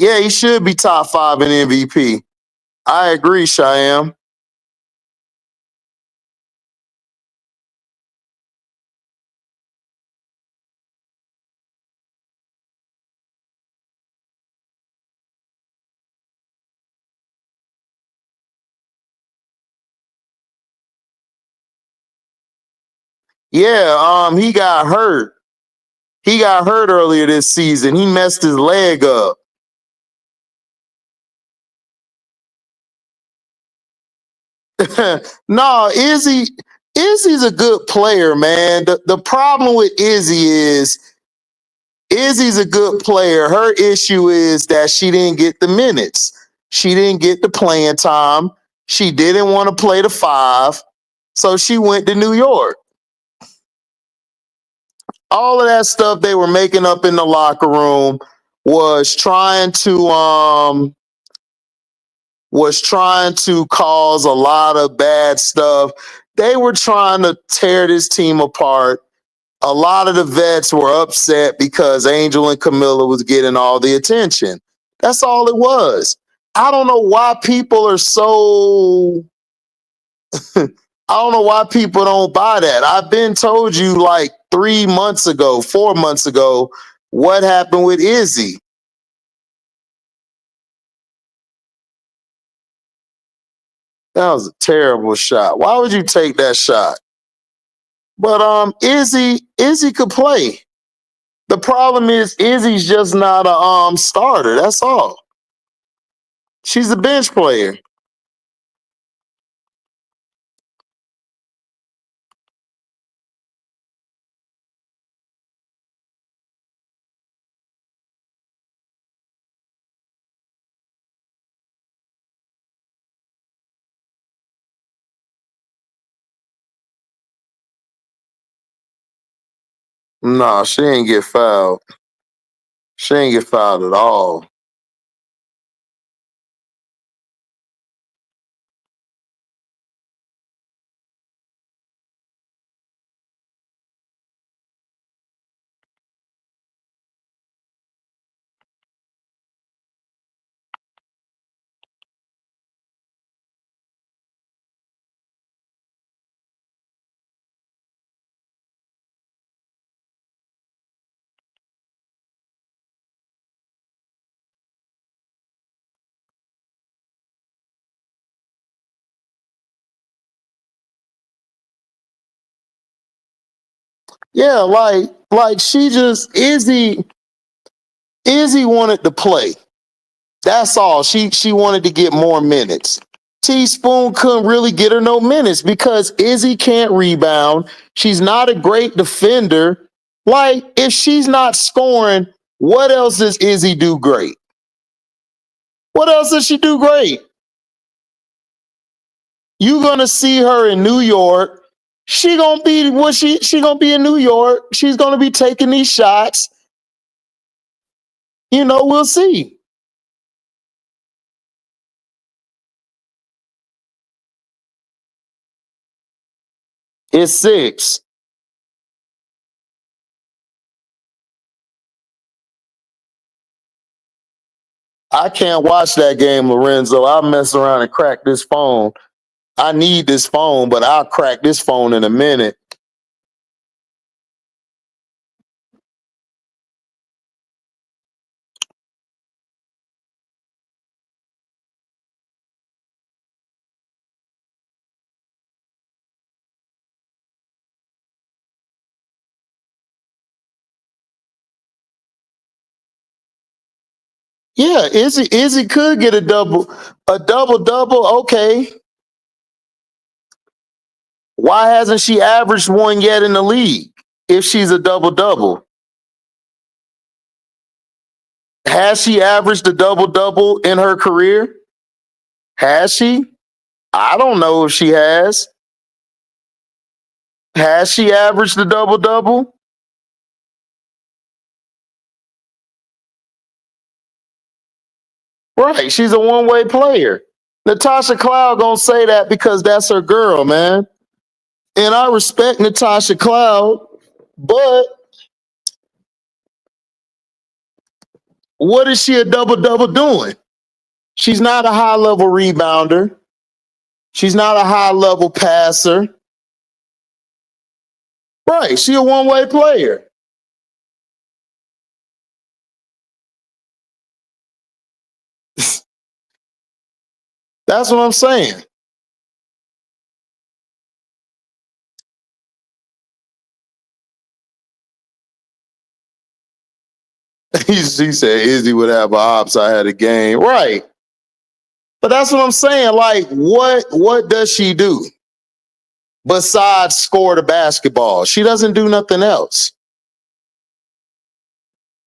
Yeah, he should be top 5 in MVP. I agree, Cheyenne. Yeah, he got hurt. He got hurt earlier this season. He messed his leg up. No, Izzy's a good player, man. The problem with Izzy is Izzy's a good player. Her issue is that she didn't get the minutes. She didn't get the playing time. She didn't want to play the 5. So she went to New York. All of that stuff they were making up in the locker room was trying to cause a lot of bad stuff. They were trying to tear this team apart. A lot of the vets were upset because Angel and Camilla was getting all the attention. That's all it was. I don't know why people are so I don't know why people don't buy that. I've been told you like 3 months ago, 4 months ago, what happened with Izzy. That was a terrible shot. Why would you take that shot? But Izzy could play. The problem is Izzy's just not a starter. That's all. She's a bench player. No, she ain't get fouled. She ain't get fouled at all. Yeah, like she just Izzy wanted to play. That's all. She wanted to get more minutes. Teaspoon couldn't really get her no minutes because Izzy can't rebound. She's not a great defender. Like, if she's not scoring, what else does Izzy do great? What else does she do great? You gonna see her in New York. She gonna be what she gonna be in New York. She's gonna be taking these shots. We'll see. It's 6. I can't watch that game, Lorenzo. I'll mess around and crack this phone. I need this phone, but I'll crack this phone in a minute. Yeah, Izzy could get a double double. Okay, why hasn't she averaged one yet in the league? If she's a double double, has she averaged a double double in her career? Has she? I don't know if she has. Has she averaged a double double? Right, she's a one-way player. Natasha Cloud gonna say that because that's her girl, man. And I respect Natasha Cloud, but What is she a double-double doing? She's not a high-level rebounder. She's not a high-level passer. Right. She a one-way player. That's what I'm saying. He said Izzy would have an ops. I had a game. Right. But that's what I'm saying. Like, what does she do besides score the basketball? She doesn't do nothing else.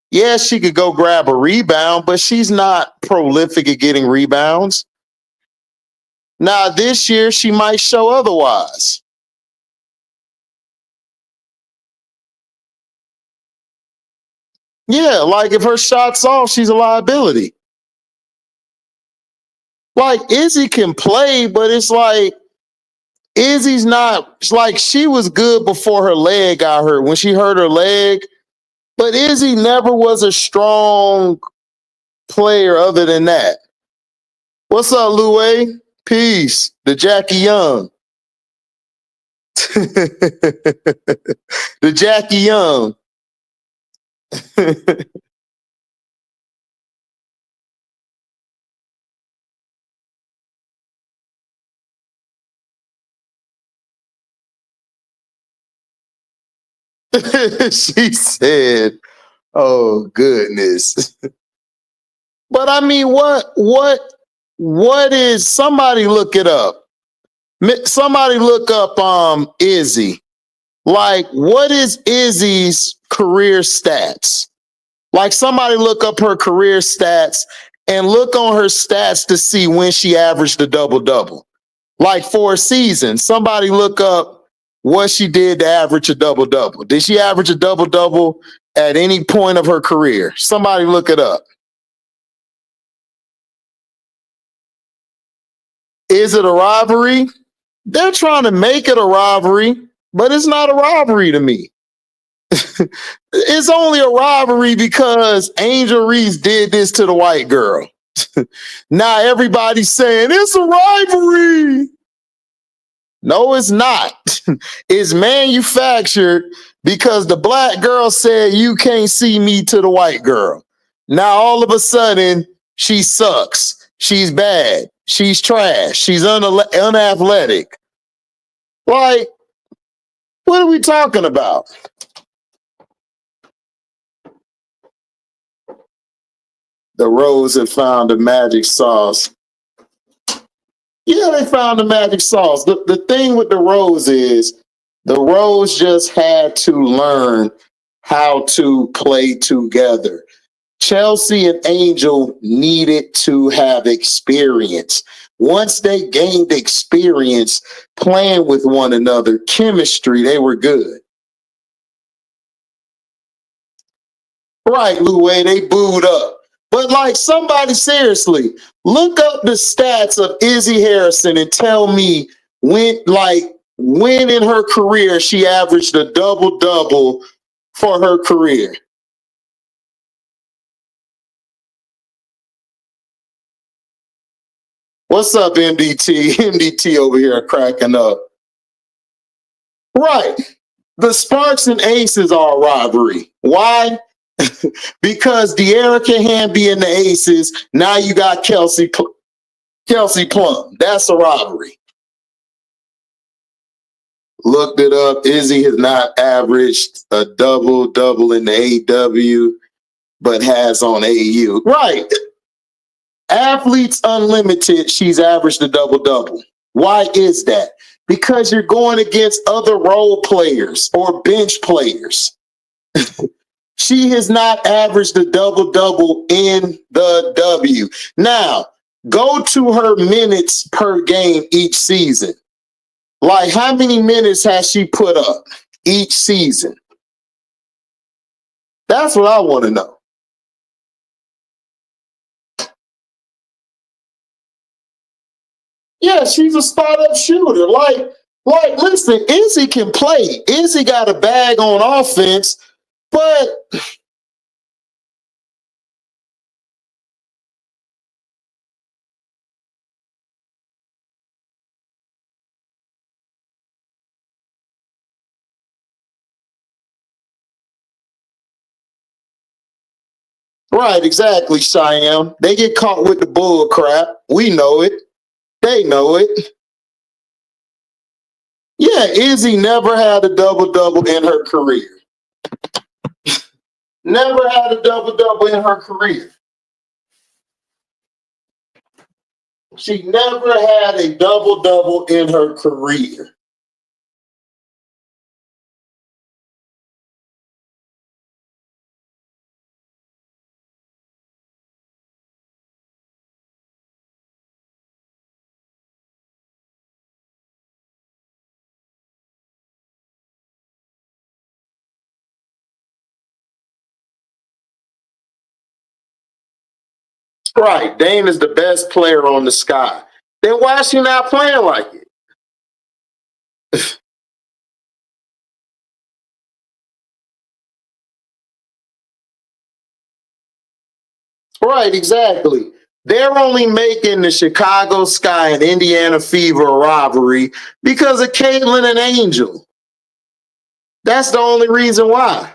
Yeah, she could go grab a rebound, but she's not prolific at getting rebounds. Now, this year, she might show otherwise. Yeah, like if her shot's off, she's a liability. Like Izzy can play, but it's like Izzy's not, it's like she was good before her leg got hurt. When she hurt her leg, but Izzy never was a strong player other than that. What's up, Louie? Peace. The Jackie Young. The Jackie Young. She said, "Oh goodness." But I mean, what is, somebody look it up. Somebody look up Izzy. Like, what is Izzy's career stats? Like, somebody look up her career stats and look on her stats to see when she averaged a double-double. Like, for a season, somebody look up what she did to average a double-double. Did she average a double-double at any point of her career? Somebody look it up. Is it a rivalry? They're trying to make it a rivalry, but it's not a rivalry to me. It's only a rivalry because Angel Reese did this to the white girl. Now everybody's saying it's a rivalry. No, it's not. It's manufactured because the black girl said you can't see me to the white girl. Now all of a sudden she sucks. She's bad. She's trash. She's unathletic. Like, what are we talking about? The Rose had found the magic sauce. Yeah, they found the magic sauce. The thing with the Rose is the Rose just had to learn how to play together. Chelsea and Angel needed to have experience. Once they gained experience playing with one another, chemistry, they were good. Right, Louie, they booed up. But like, somebody seriously, look up the stats of Izzy Harrison and tell me when in her career she averaged a double-double for her career. What's up, MDT? MDT over here cracking up. Right. The Sparks and Aces are a rivalry. Why? Because De'Ara Hand be in the Aces. Now you got Kelsey Plum. That's a rivalry. Looked it up. Izzy has not averaged a double-double in the AW, but has on AU. Right. Athletes Unlimited, she's averaged a double-double. Why is that? Because you're going against other role players or bench players. She has not averaged a double-double in the W. Now, go to her minutes per game each season. Like, how many minutes has she put up each season? That's what I want to know. Yeah, she's a spot-up shooter. Like, listen, Izzy can play. Izzy got a bag on offense, but Right, exactly, Cheyenne. They get caught with the bull crap. We know it. They know it. Yeah, Izzy never had a double-double in her career. Never had a double-double in her career. She never had a double-double in her career. Right, Dame is the best player on the sky. Then why is she not playing like it? Right, exactly. They're only making the Chicago Sky and Indiana Fever a rivalry because of Caitlyn and Angel. That's the only reason why.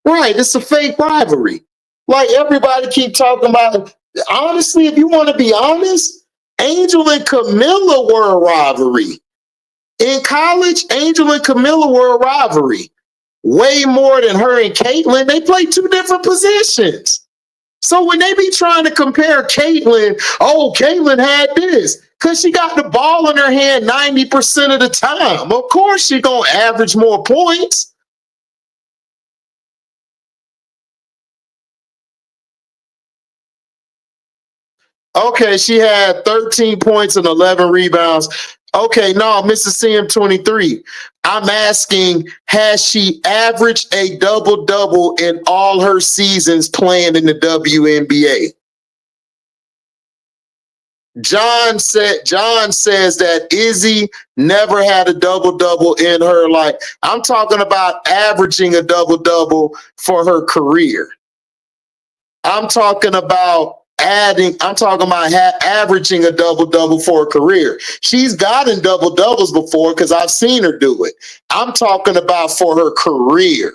Right, it's a fake rivalry. Like everybody keep talking about. Honestly, if you want to be honest, Angel and Camilla were a rivalry. In college, Angel and Camilla were a rivalry. Way more than her and Caitlyn. They play two different positions. So when they be trying to compare Caitlyn, oh, Caitlyn had this. Because she got the ball in her hand 90% of the time. Of course she gonna average more points. Okay, she had 13 points and 11 rebounds. Okay, no, Mrs. CM23. I'm asking, has she averaged a double-double in all her seasons playing in the WNBA? John says that Izzy never had a double-double in her life. I'm talking about averaging a double-double for her career. I'm talking about averaging a double-double for a career. She's gotten double-doubles before because I've seen her do it. I'm talking about for her career.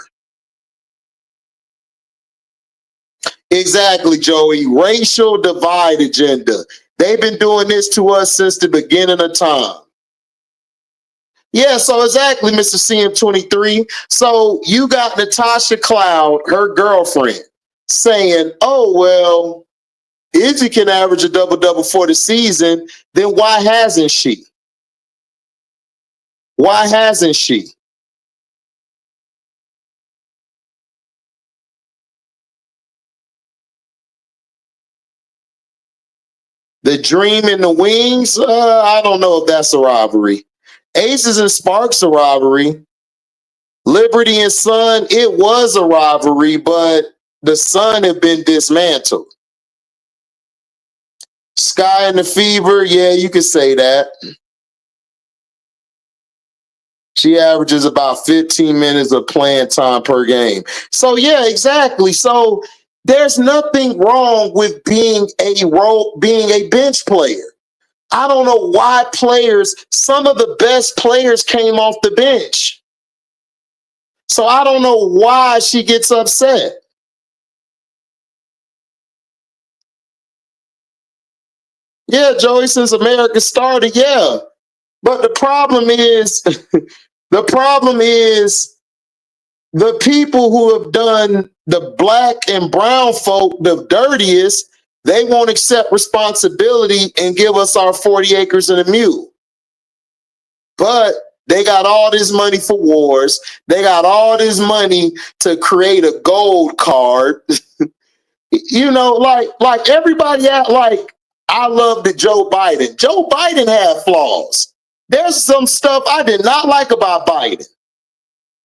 Exactly, Joey. Racial divide agenda. They've been doing this to us since the beginning of time. Yeah, so exactly, Mr. CM23. So you got Natasha Cloud, her girlfriend, saying, oh, well, Izzy can average a double-double for the season, then why hasn't she? Why hasn't she? The Dream and the Wings, I don't know if that's a robbery. Aces and Sparks a robbery. Liberty and Sun, it was a rivalry, but the Sun have been dismantled. Sky and the Fever, yeah, you could say that. She averages about 15 minutes of playing time per game. So yeah, exactly. So there's nothing wrong with being a bench player. I don't know why some of the best players came off the bench. So I don't know why she gets upset. Yeah, Joey, since America started, yeah. But the problem is, the problem is the people who have done the black and brown folk the dirtiest, they won't accept responsibility and give us our 40 acres and a mule. But they got all this money for wars. They got all this money to create a gold card. You know, like everybody act like I love the Joe Biden. Joe Biden had flaws. There's some stuff I did not like about Biden.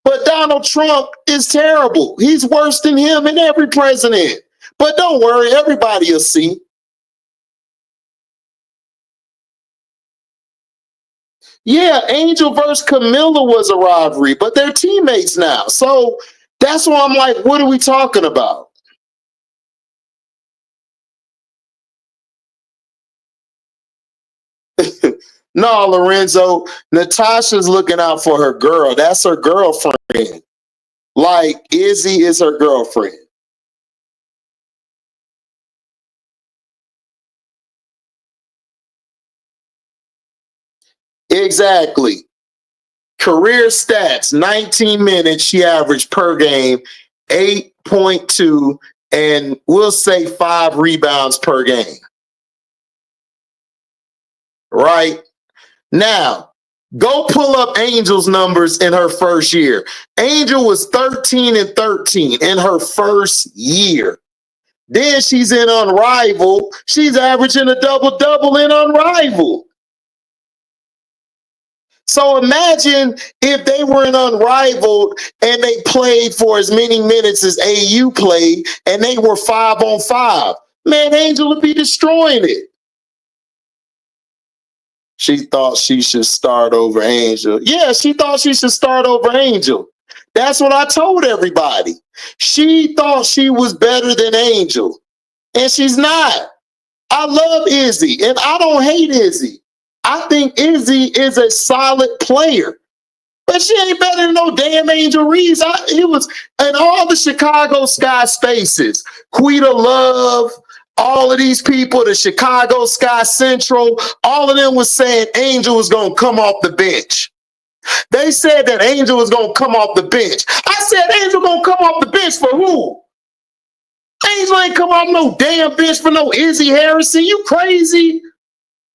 But Donald Trump is terrible. He's worse than him and every president. But don't worry, everybody will see. Yeah, Angel versus Camilla was a rivalry, but they're teammates now. So that's why I'm like, what are we talking about? No, Lorenzo, Natasha's looking out for her girl. That's her girlfriend. like Izzy is her girlfriend. Exactly. Career stats, 19 minutes she averaged per game, 8.2, and we'll say 5 rebounds per game. Right? Now, go pull up Angel's numbers in her first year. Angel was 13 and 13 in her first year. Then she's in Unrivaled. She's averaging a double-double in Unrivaled. So imagine if they were in Unrivaled and they played for as many minutes as AU played and they were 5-on-5. Man, Angel would be destroying it. She thought she should start over Angel. Yeah, she thought she should start over Angel. That's what I told everybody. She thought she was better than Angel, and she's not. I love Izzy, and I don't hate Izzy. I think Izzy is a solid player, but she ain't better than no damn Angel Reese. It was in all the Chicago Sky spaces. Quita Love, all of these people, the Chicago Sky Central, all of them was saying Angel was going to come off the bench. They said that Angel was going to come off the bench. I said, Angel going to come off the bench for who? Angel ain't come off no damn bench for no Izzy Harrison. You crazy?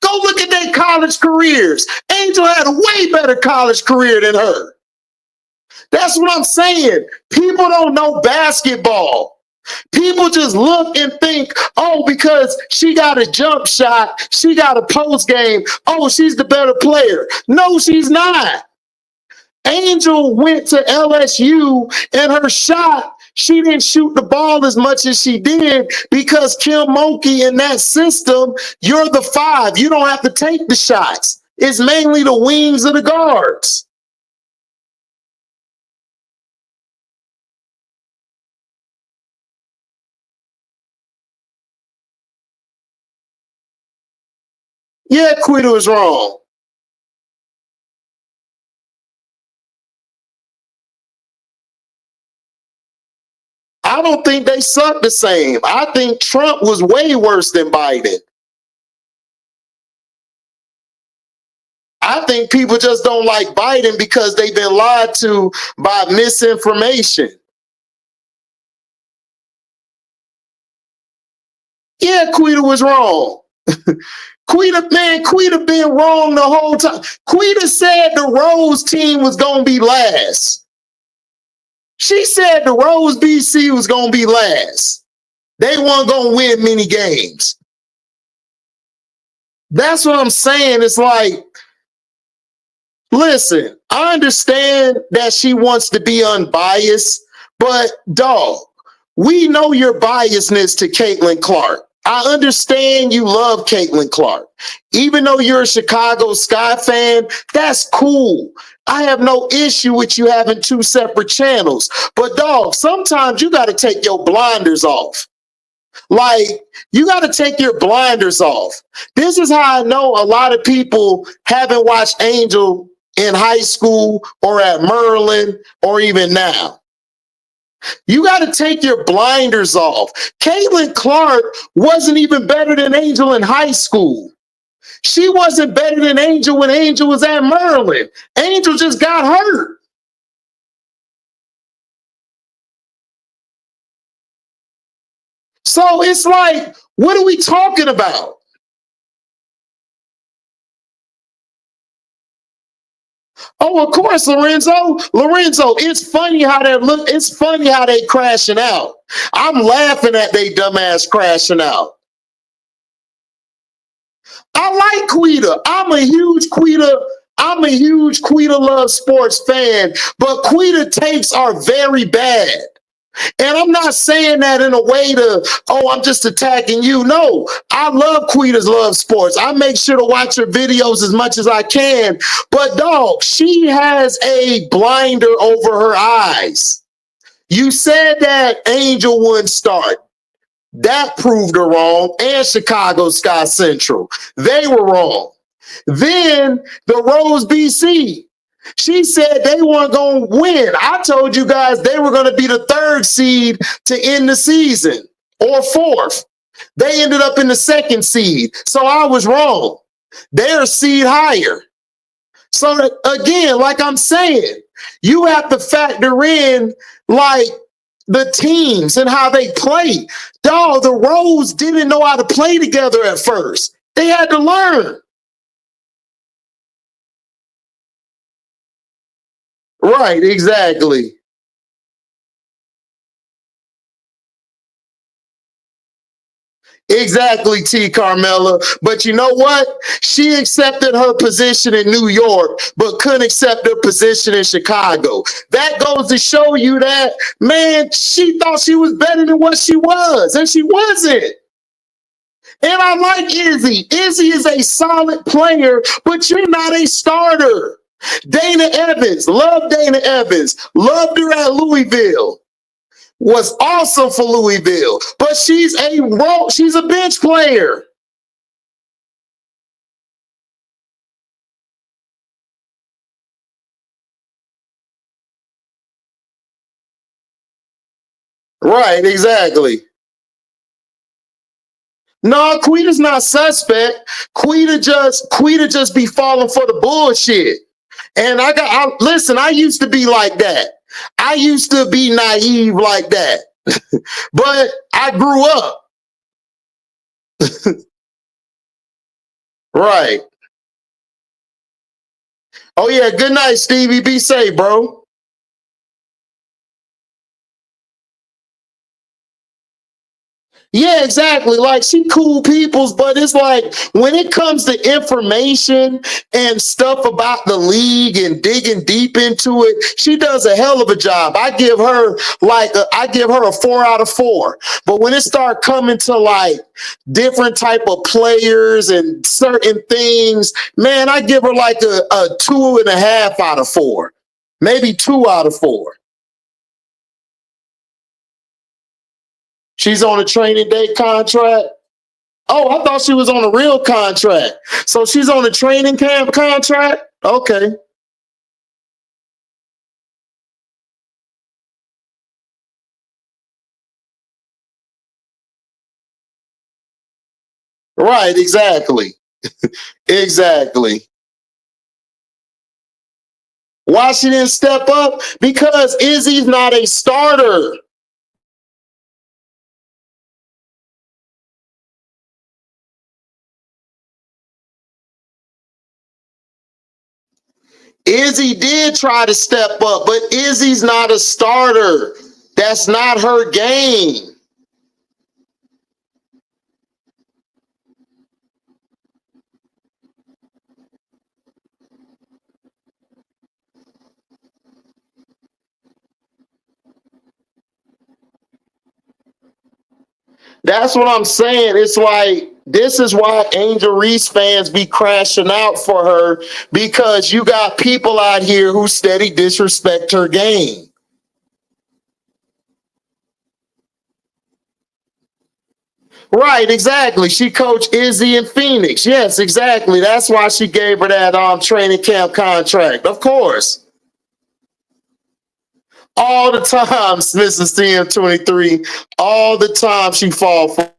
Go look at their college careers. Angel had a way better college career than her. That's what I'm saying. People don't know basketball. People just look and think, oh, because she got a jump shot, she got a post game, oh, she's the better player. No, she's not. Angel went to LSU and her shot, she didn't shoot the ball as much as she did because Kim Mulkey in that system, you're the 5. You don't have to take the shots. It's mainly the wings of the guards. Yeah, Quita was wrong. I don't think they suck the same. I think Trump was way worse than Biden. I think people just don't like Biden because they've been lied to by misinformation. Yeah, Quita was wrong. Quita been wrong the whole time. Quita said the Rose team was going to be last. She said the Rose BC was going to be last. They weren't going to win many games. That's what I'm saying. It's like, listen, I understand that she wants to be unbiased, but dog, we know your biasness to Caitlin Clark. I understand you love Caitlin Clark. Even though you're a Chicago Sky fan, that's cool. I have no issue with you having 2 separate channels. But dog, sometimes you got to take your blinders off. Like, you got to take your blinders off. This is how I know a lot of people haven't watched Angel in high school or at Maryland or even now. You got to take your blinders off. Caitlin Clark wasn't even better than Angel in high school. She wasn't better than Angel when Angel was at Maryland. Angel just got hurt. So it's like, what are we talking about? Oh, of course, Lorenzo. Lorenzo, it's funny how that look. It's funny how they crashing out. I'm laughing at they dumbass crashing out. I like Quita. I'm a huge Quita Love Sports fan, but Quita takes are very bad. And I'm not saying that in a way to, oh, I'm just attacking you. No, I love Quita's Love Sports. I make sure to watch her videos as much as I can. But dog, she has a blinder over her eyes. You said that Angel wouldn't start. That proved her wrong, and Chicago Sky Central. They were wrong. Then the Rose BC. She said they weren't going to win. I told you guys they were going to be the 3rd seed to end the season, or 4th. They ended up in the 2nd seed. So I was wrong. They're a seed higher. So again, like I'm saying, you have to factor in like the teams and how they play. Dog, the Rose didn't know how to play together at first. They had to learn. Right, exactly. Exactly, T. Carmella. But you know what? She accepted her position in New York, but couldn't accept her position in Chicago. That goes to show you that, man, she thought she was better than what she was, and she wasn't. And I like Izzy. Izzy is a solid player, but you're not a starter. Dana Evans, love Dana Evans, loved her at Louisville. Was awesome for Louisville, but she's a bench player. Right, exactly. No, Quita's not suspect. Quita just be falling for the bullshit. And listen, I used to be like that. I used to be naive like that. But I grew up. Right. Oh yeah, good night, Stevie. Be safe, bro. Yeah, exactly. Like she cool peoples, but it's like when it comes to information and stuff about the league and digging deep into it, she does a hell of a job. I give her a 4 out of 4. But when it start coming to like different type of players and certain things, man, I give her like a 2.5 out of 4, maybe 2 out of 4. She's on a training day contract. Oh, I thought she was on a real contract. So she's on a training camp contract? Okay. Right, exactly. Exactly. Why she didn't step up? Because Izzy's not a starter. Izzy did try to step up, but Izzy's not a starter. That's not her game. That's what I'm saying. It's like this is why Angel Reese fans be crashing out for her, because you got people out here who steady disrespect her game. Right, exactly. She coached Izzy in Phoenix. Yes, exactly. That's why she gave her that training camp contract. Of course. All the times, Mrs. CM23, all the time she fall for.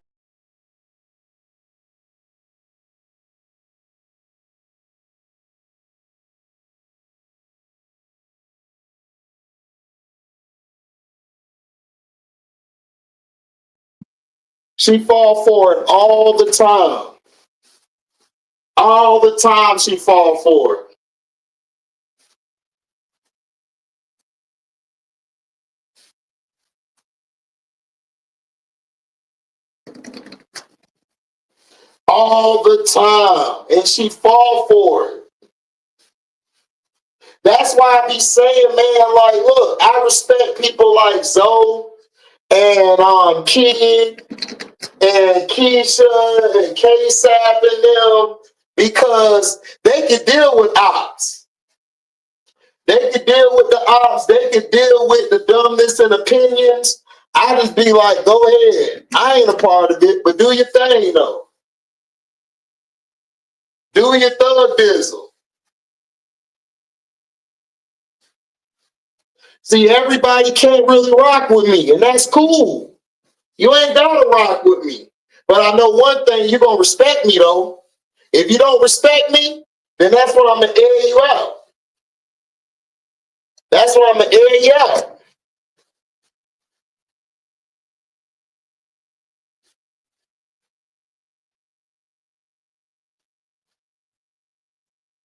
She fall for it all the time. All the time she fall for it. All the time. And she fall for it. That's why I be saying, man, like, look, I respect people like Zoe and Kid and Keisha and K-Sap and them, because they can deal with ops. They can deal with the ops. They can deal with the dumbness and opinions. I just be like, go ahead. I ain't a part of it, but do your thing, though. Do your thug dizzle. See, everybody can't really rock with me, and that's cool. You ain't gotta rock with me. But I know one thing, you're gonna respect me though. If you don't respect me, then that's when I'm gonna air you out. That's when I'm gonna air you out.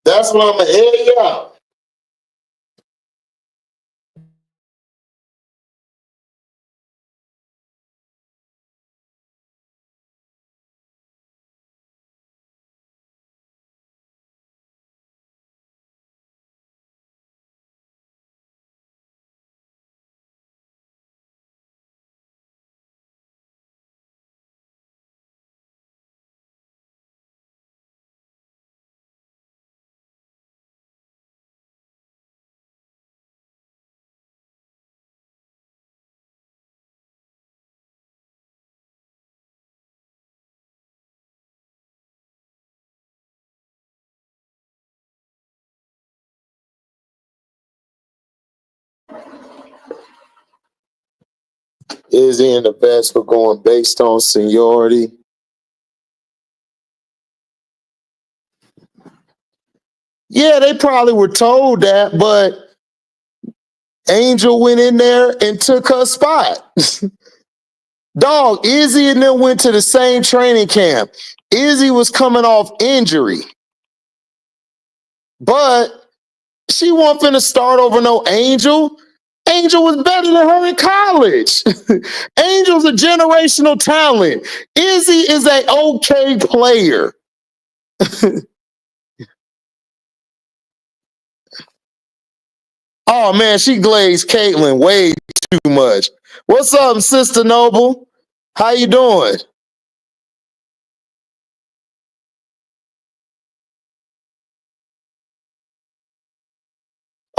That's when I'm gonna air you out. Is he in the best for going based on seniority? Yeah, they probably were told that, but Angel went in there and took her spot. Dog, Izzy and them went to the same training camp. Izzy was coming off injury, but she wasn't finna start over no Angel. Angel was better than her in college. Angel's a generational talent. Izzy is a okay player. Oh man, she glazed Caitlyn way too much. What's up, Sister Noble? How you doing?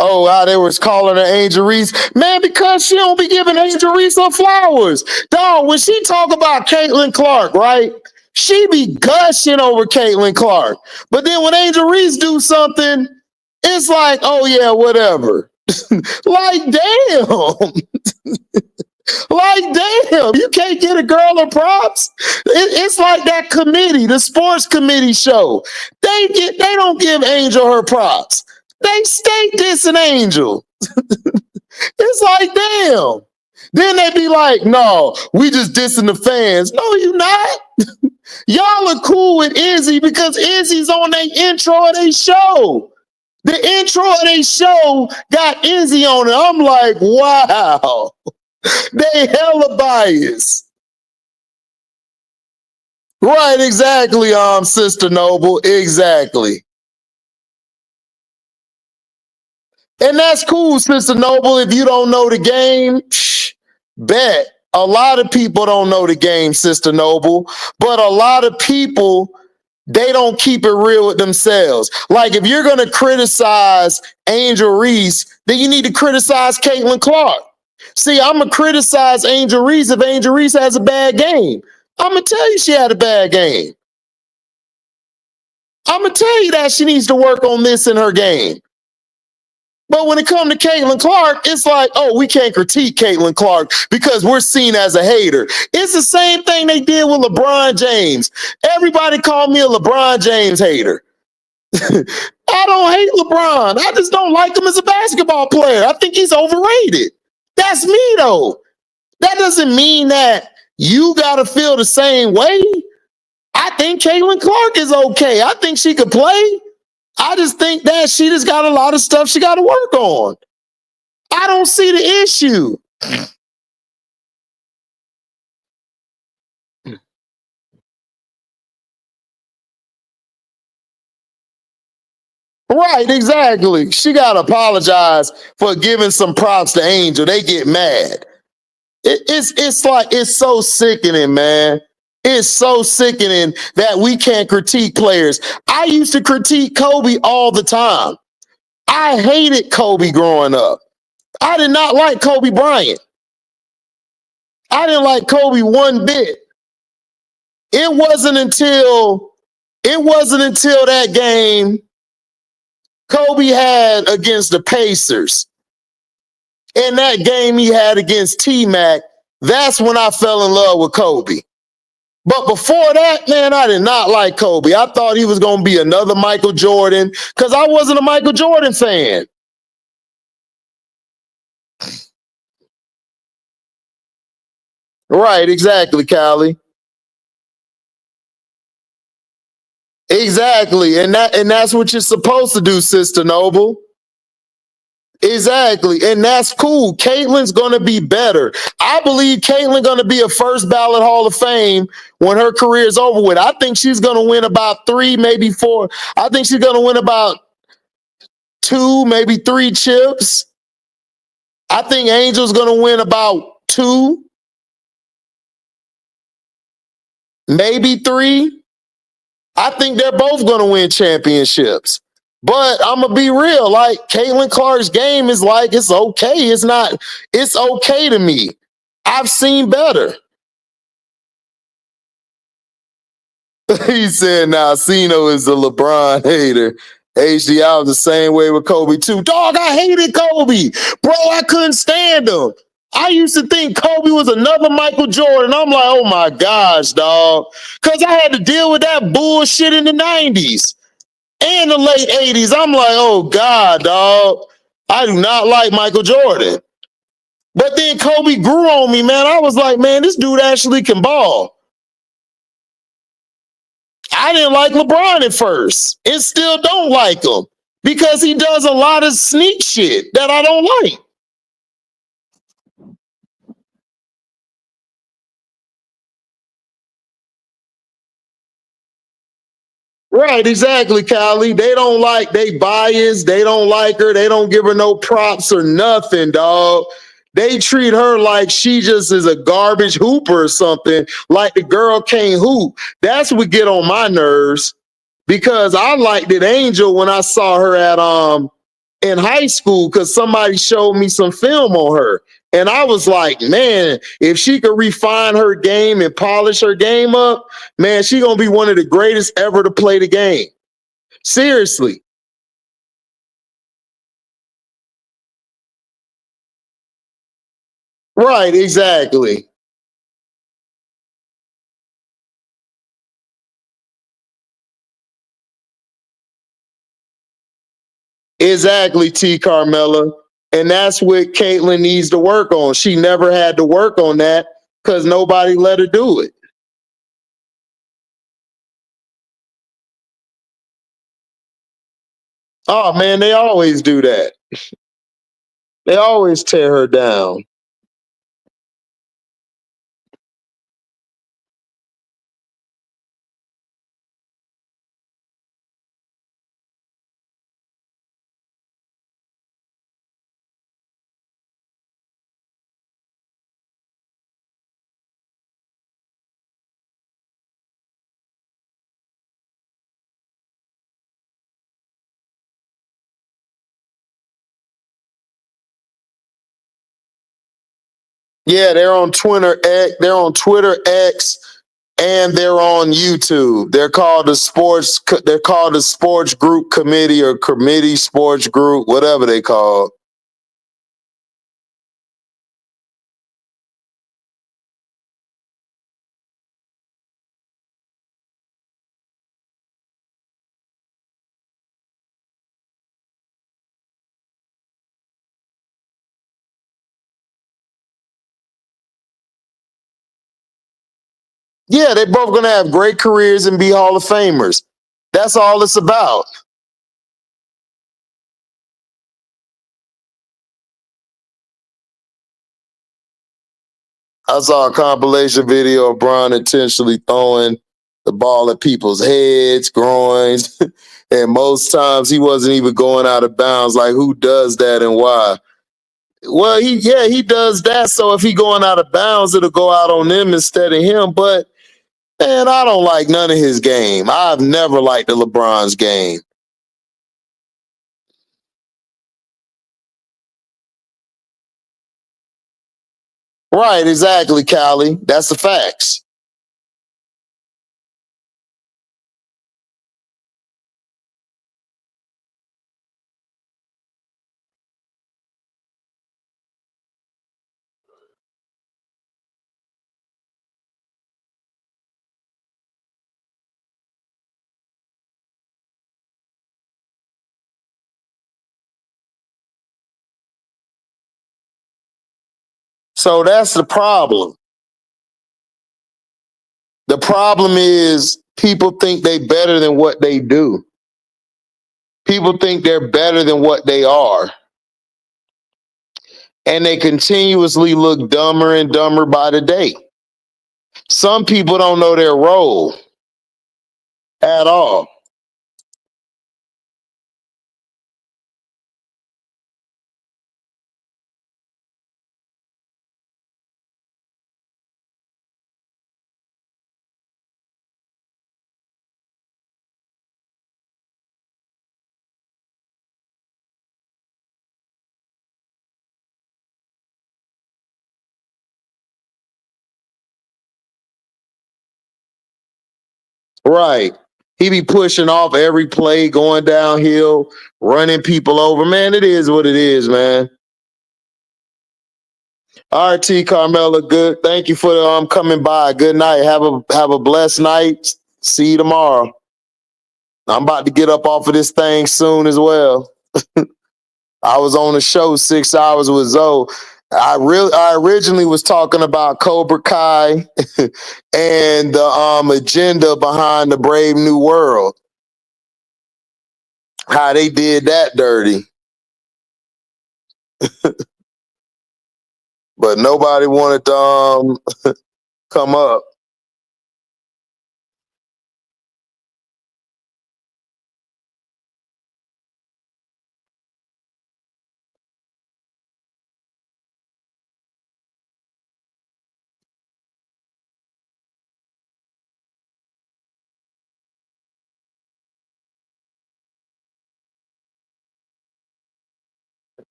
Oh, wow, they was calling her Angel Reese. Man, because she don't be giving Angel Reese her flowers. Dog, when she talk about Caitlin Clark, right? She be gushing over Caitlin Clark. But then when Angel Reese do something, it's like, oh yeah, whatever. Like, damn. Like, damn, you can't get a girl her props. It's like that committee, the sports committee show. They don't give Angel her props. They stay dissing Angel. It's like, damn. Then they be like, no, we just dissing the fans. No, you not. Y'all are cool with Izzy because Izzy's on their intro of their show. The intro of their show got Izzy on it. I'm like, wow. They hella biased. Right, exactly, Sister Noble. Exactly. And that's cool, Sister Noble. If you don't know the game, bet. A lot of people don't know the game, Sister Noble. But a lot of people, they don't keep it real with themselves. Like if you're gonna criticize Angel Reese, then you need to criticize Caitlin Clark. See, I'm gonna criticize Angel Reese if Angel Reese has a bad game. I'm gonna tell you she had a bad game. I'm gonna tell you that she needs to work on this in her game. But when it comes to Caitlin Clark, it's like, oh, we can't critique Caitlin Clark because we're seen as a hater. It's the same thing they did with LeBron James. Everybody called me a LeBron James hater. I don't hate LeBron. I just don't like him as a basketball player. I think he's overrated. That's me, though. That doesn't mean that you got to feel the same way. I think Caitlin Clark is okay. I think she could play. I just think that she just got a lot of stuff she got to work on. I don't see the issue. Right, exactly. She got to apologize for giving some props to Angel. They get mad. It's like, it's so sickening, man. It's so sickening that we can't critique players. I used to critique Kobe all the time. I hated Kobe growing up. I did not like Kobe Bryant. I didn't like Kobe one bit. It wasn't until that game Kobe had against the Pacers. in that game he had against T-Mac, that's when I fell in love with Kobe. But before that, man, I did not like Kobe. I thought he was going to be another Michael Jordan because I wasn't a Michael Jordan fan. Right, exactly, Callie. Exactly. And that's what you're supposed to do, Sister Noble. Exactly. And that's cool. Caitlin's going to be better. I believe Caitlin going to be a first ballot Hall of Fame when her career is over with. I think she's going to win about 3, maybe 4. I think she's going to win about 2, maybe 3 chips. I think Angel's going to win about 2, maybe 3. I think they're both going to win championships. But I'm going to be real. Like, Caitlin Clark's game is like, it's okay. It's okay to me. I've seen better. He said, now, Cino is a LeBron hater. HD, I was the same way with Kobe, too. Dog, I hated Kobe. Bro, I couldn't stand him. I used to think Kobe was another Michael Jordan. I'm like, oh my gosh, dog. Because I had to deal with that bullshit in the 90s and the late 80s. I'm like, oh God, dog. I do not like Michael Jordan. But then Kobe grew on me, man. I was like, man, this dude actually can ball. I didn't like LeBron at first and still don't like him because he does a lot of sneak shit that I don't like. Right, exactly, Callie. They biased. They don't like her. They don't give her no props or nothing, dog. They treat her like she just is a garbage hooper or something, like the girl can't hoop. That's what get on my nerves because I liked it Angel when I saw her at in high school because somebody showed me some film on her. And I was like, man, if she could refine her game and polish her game up, man, she gonna be one of the greatest ever to play the game. Seriously. Right, exactly. Exactly, T Carmella. And that's what Caitlyn needs to work on. She never had to work on that because nobody let her do it. Oh man, they always do that. They always tear her down. Yeah, they're on Twitter X, and they're on YouTube. They're called the sports group committee or committee sports group, whatever they call. Yeah, they're both gonna have great careers and be Hall of Famers. That's all it's about. I saw a compilation video of Bron intentionally throwing the ball at people's heads, groins, and most times he wasn't even going out of bounds. Like, who does that and why? Well, he does that. So if he going out of bounds, it'll go out on them instead of him. But man, I don't like none of his game. I've never liked the LeBron's game. Right, exactly, Callie. That's the facts. So that's the problem. The problem is people think they better than what they do. People think they're better than what they are. And they continuously look dumber and dumber by the day. Some people don't know their role at all. Right. He be pushing off every play, going downhill, running people over. Man, it is what it is, man. All right, T Carmela, good. Thank you for coming by. Good night. Have a blessed night. See you tomorrow. I'm about to get up off of this thing soon as well. I was on the show 6 hours with Zoe. I originally was talking about Cobra Kai and the agenda behind the Brave New World. How they did that dirty. But nobody wanted to come up.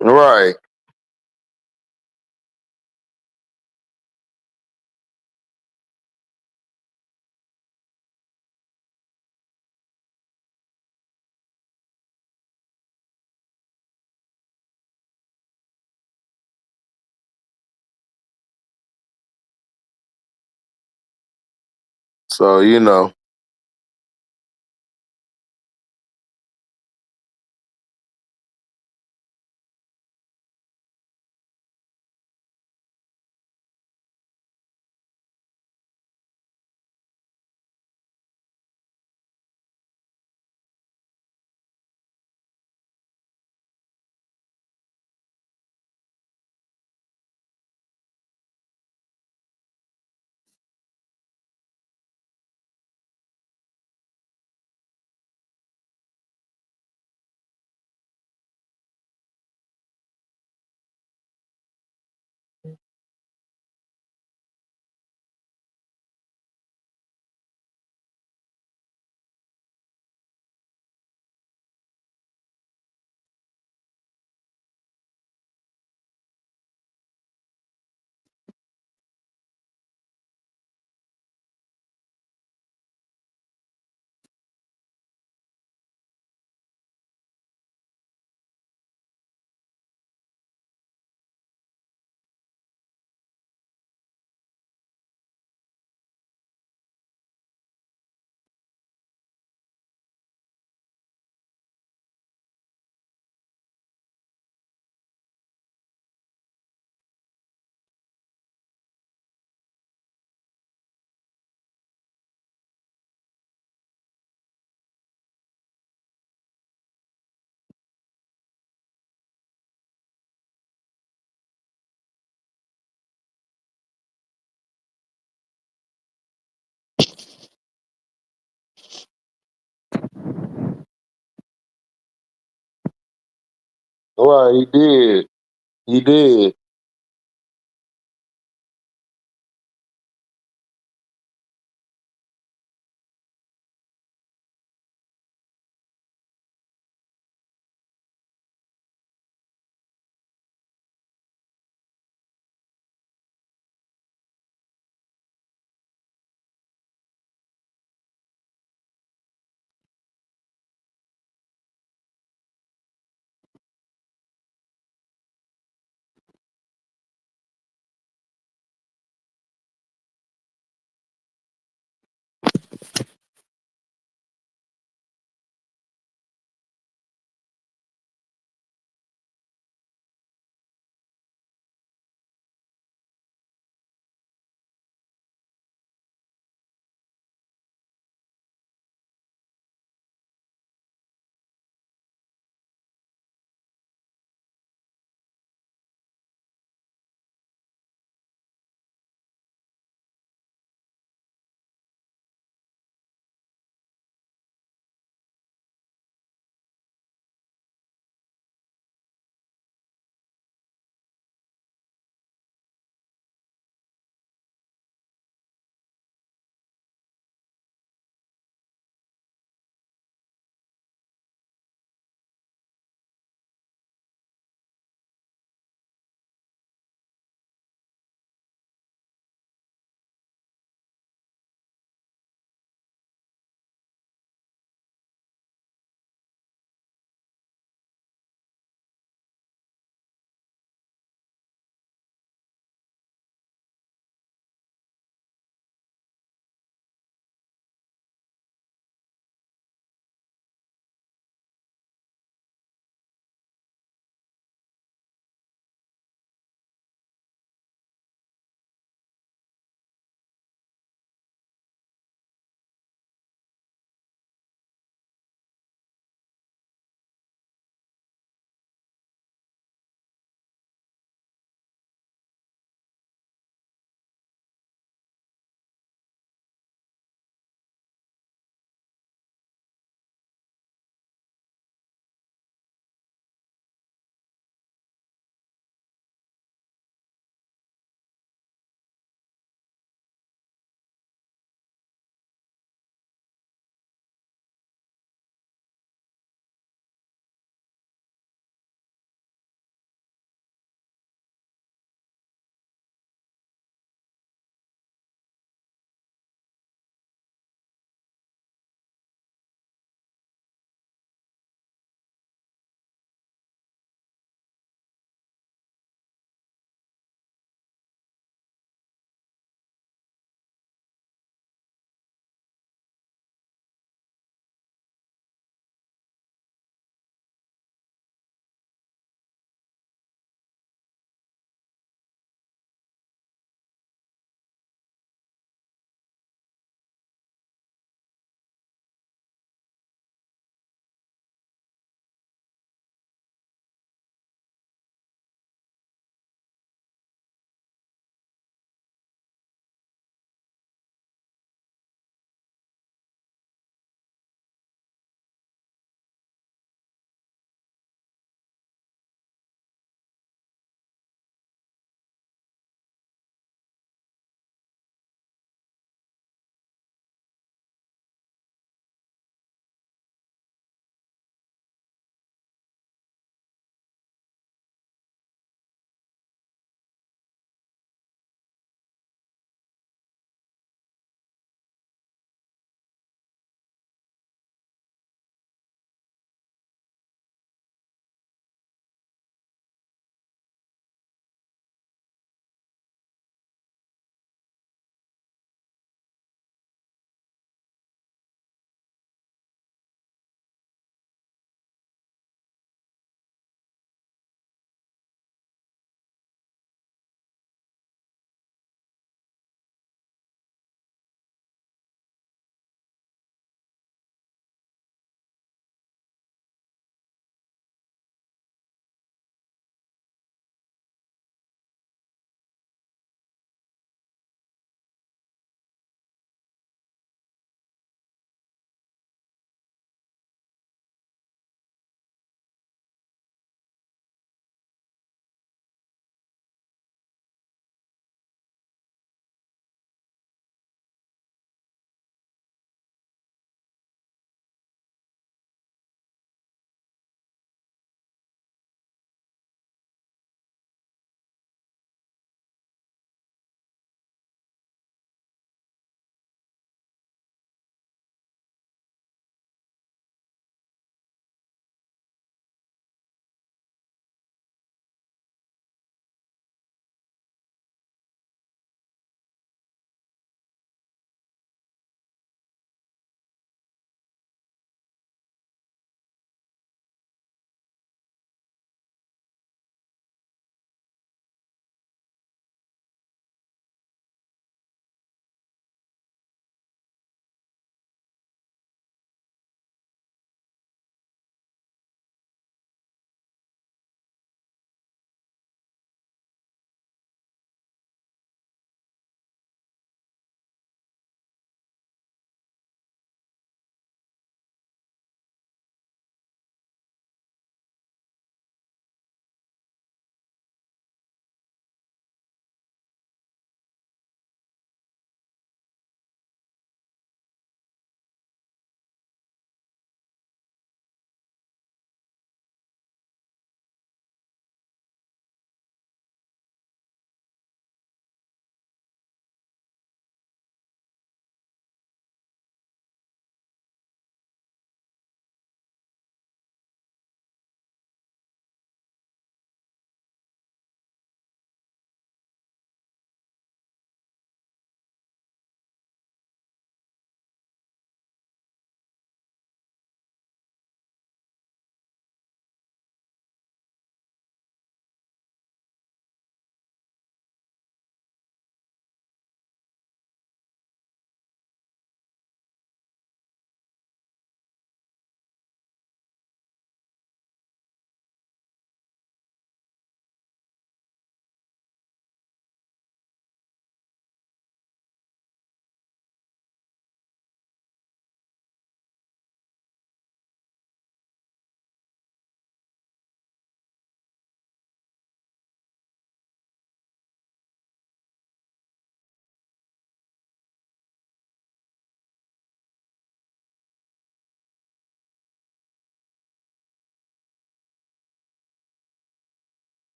Right. So, you know. Right, he did. He did.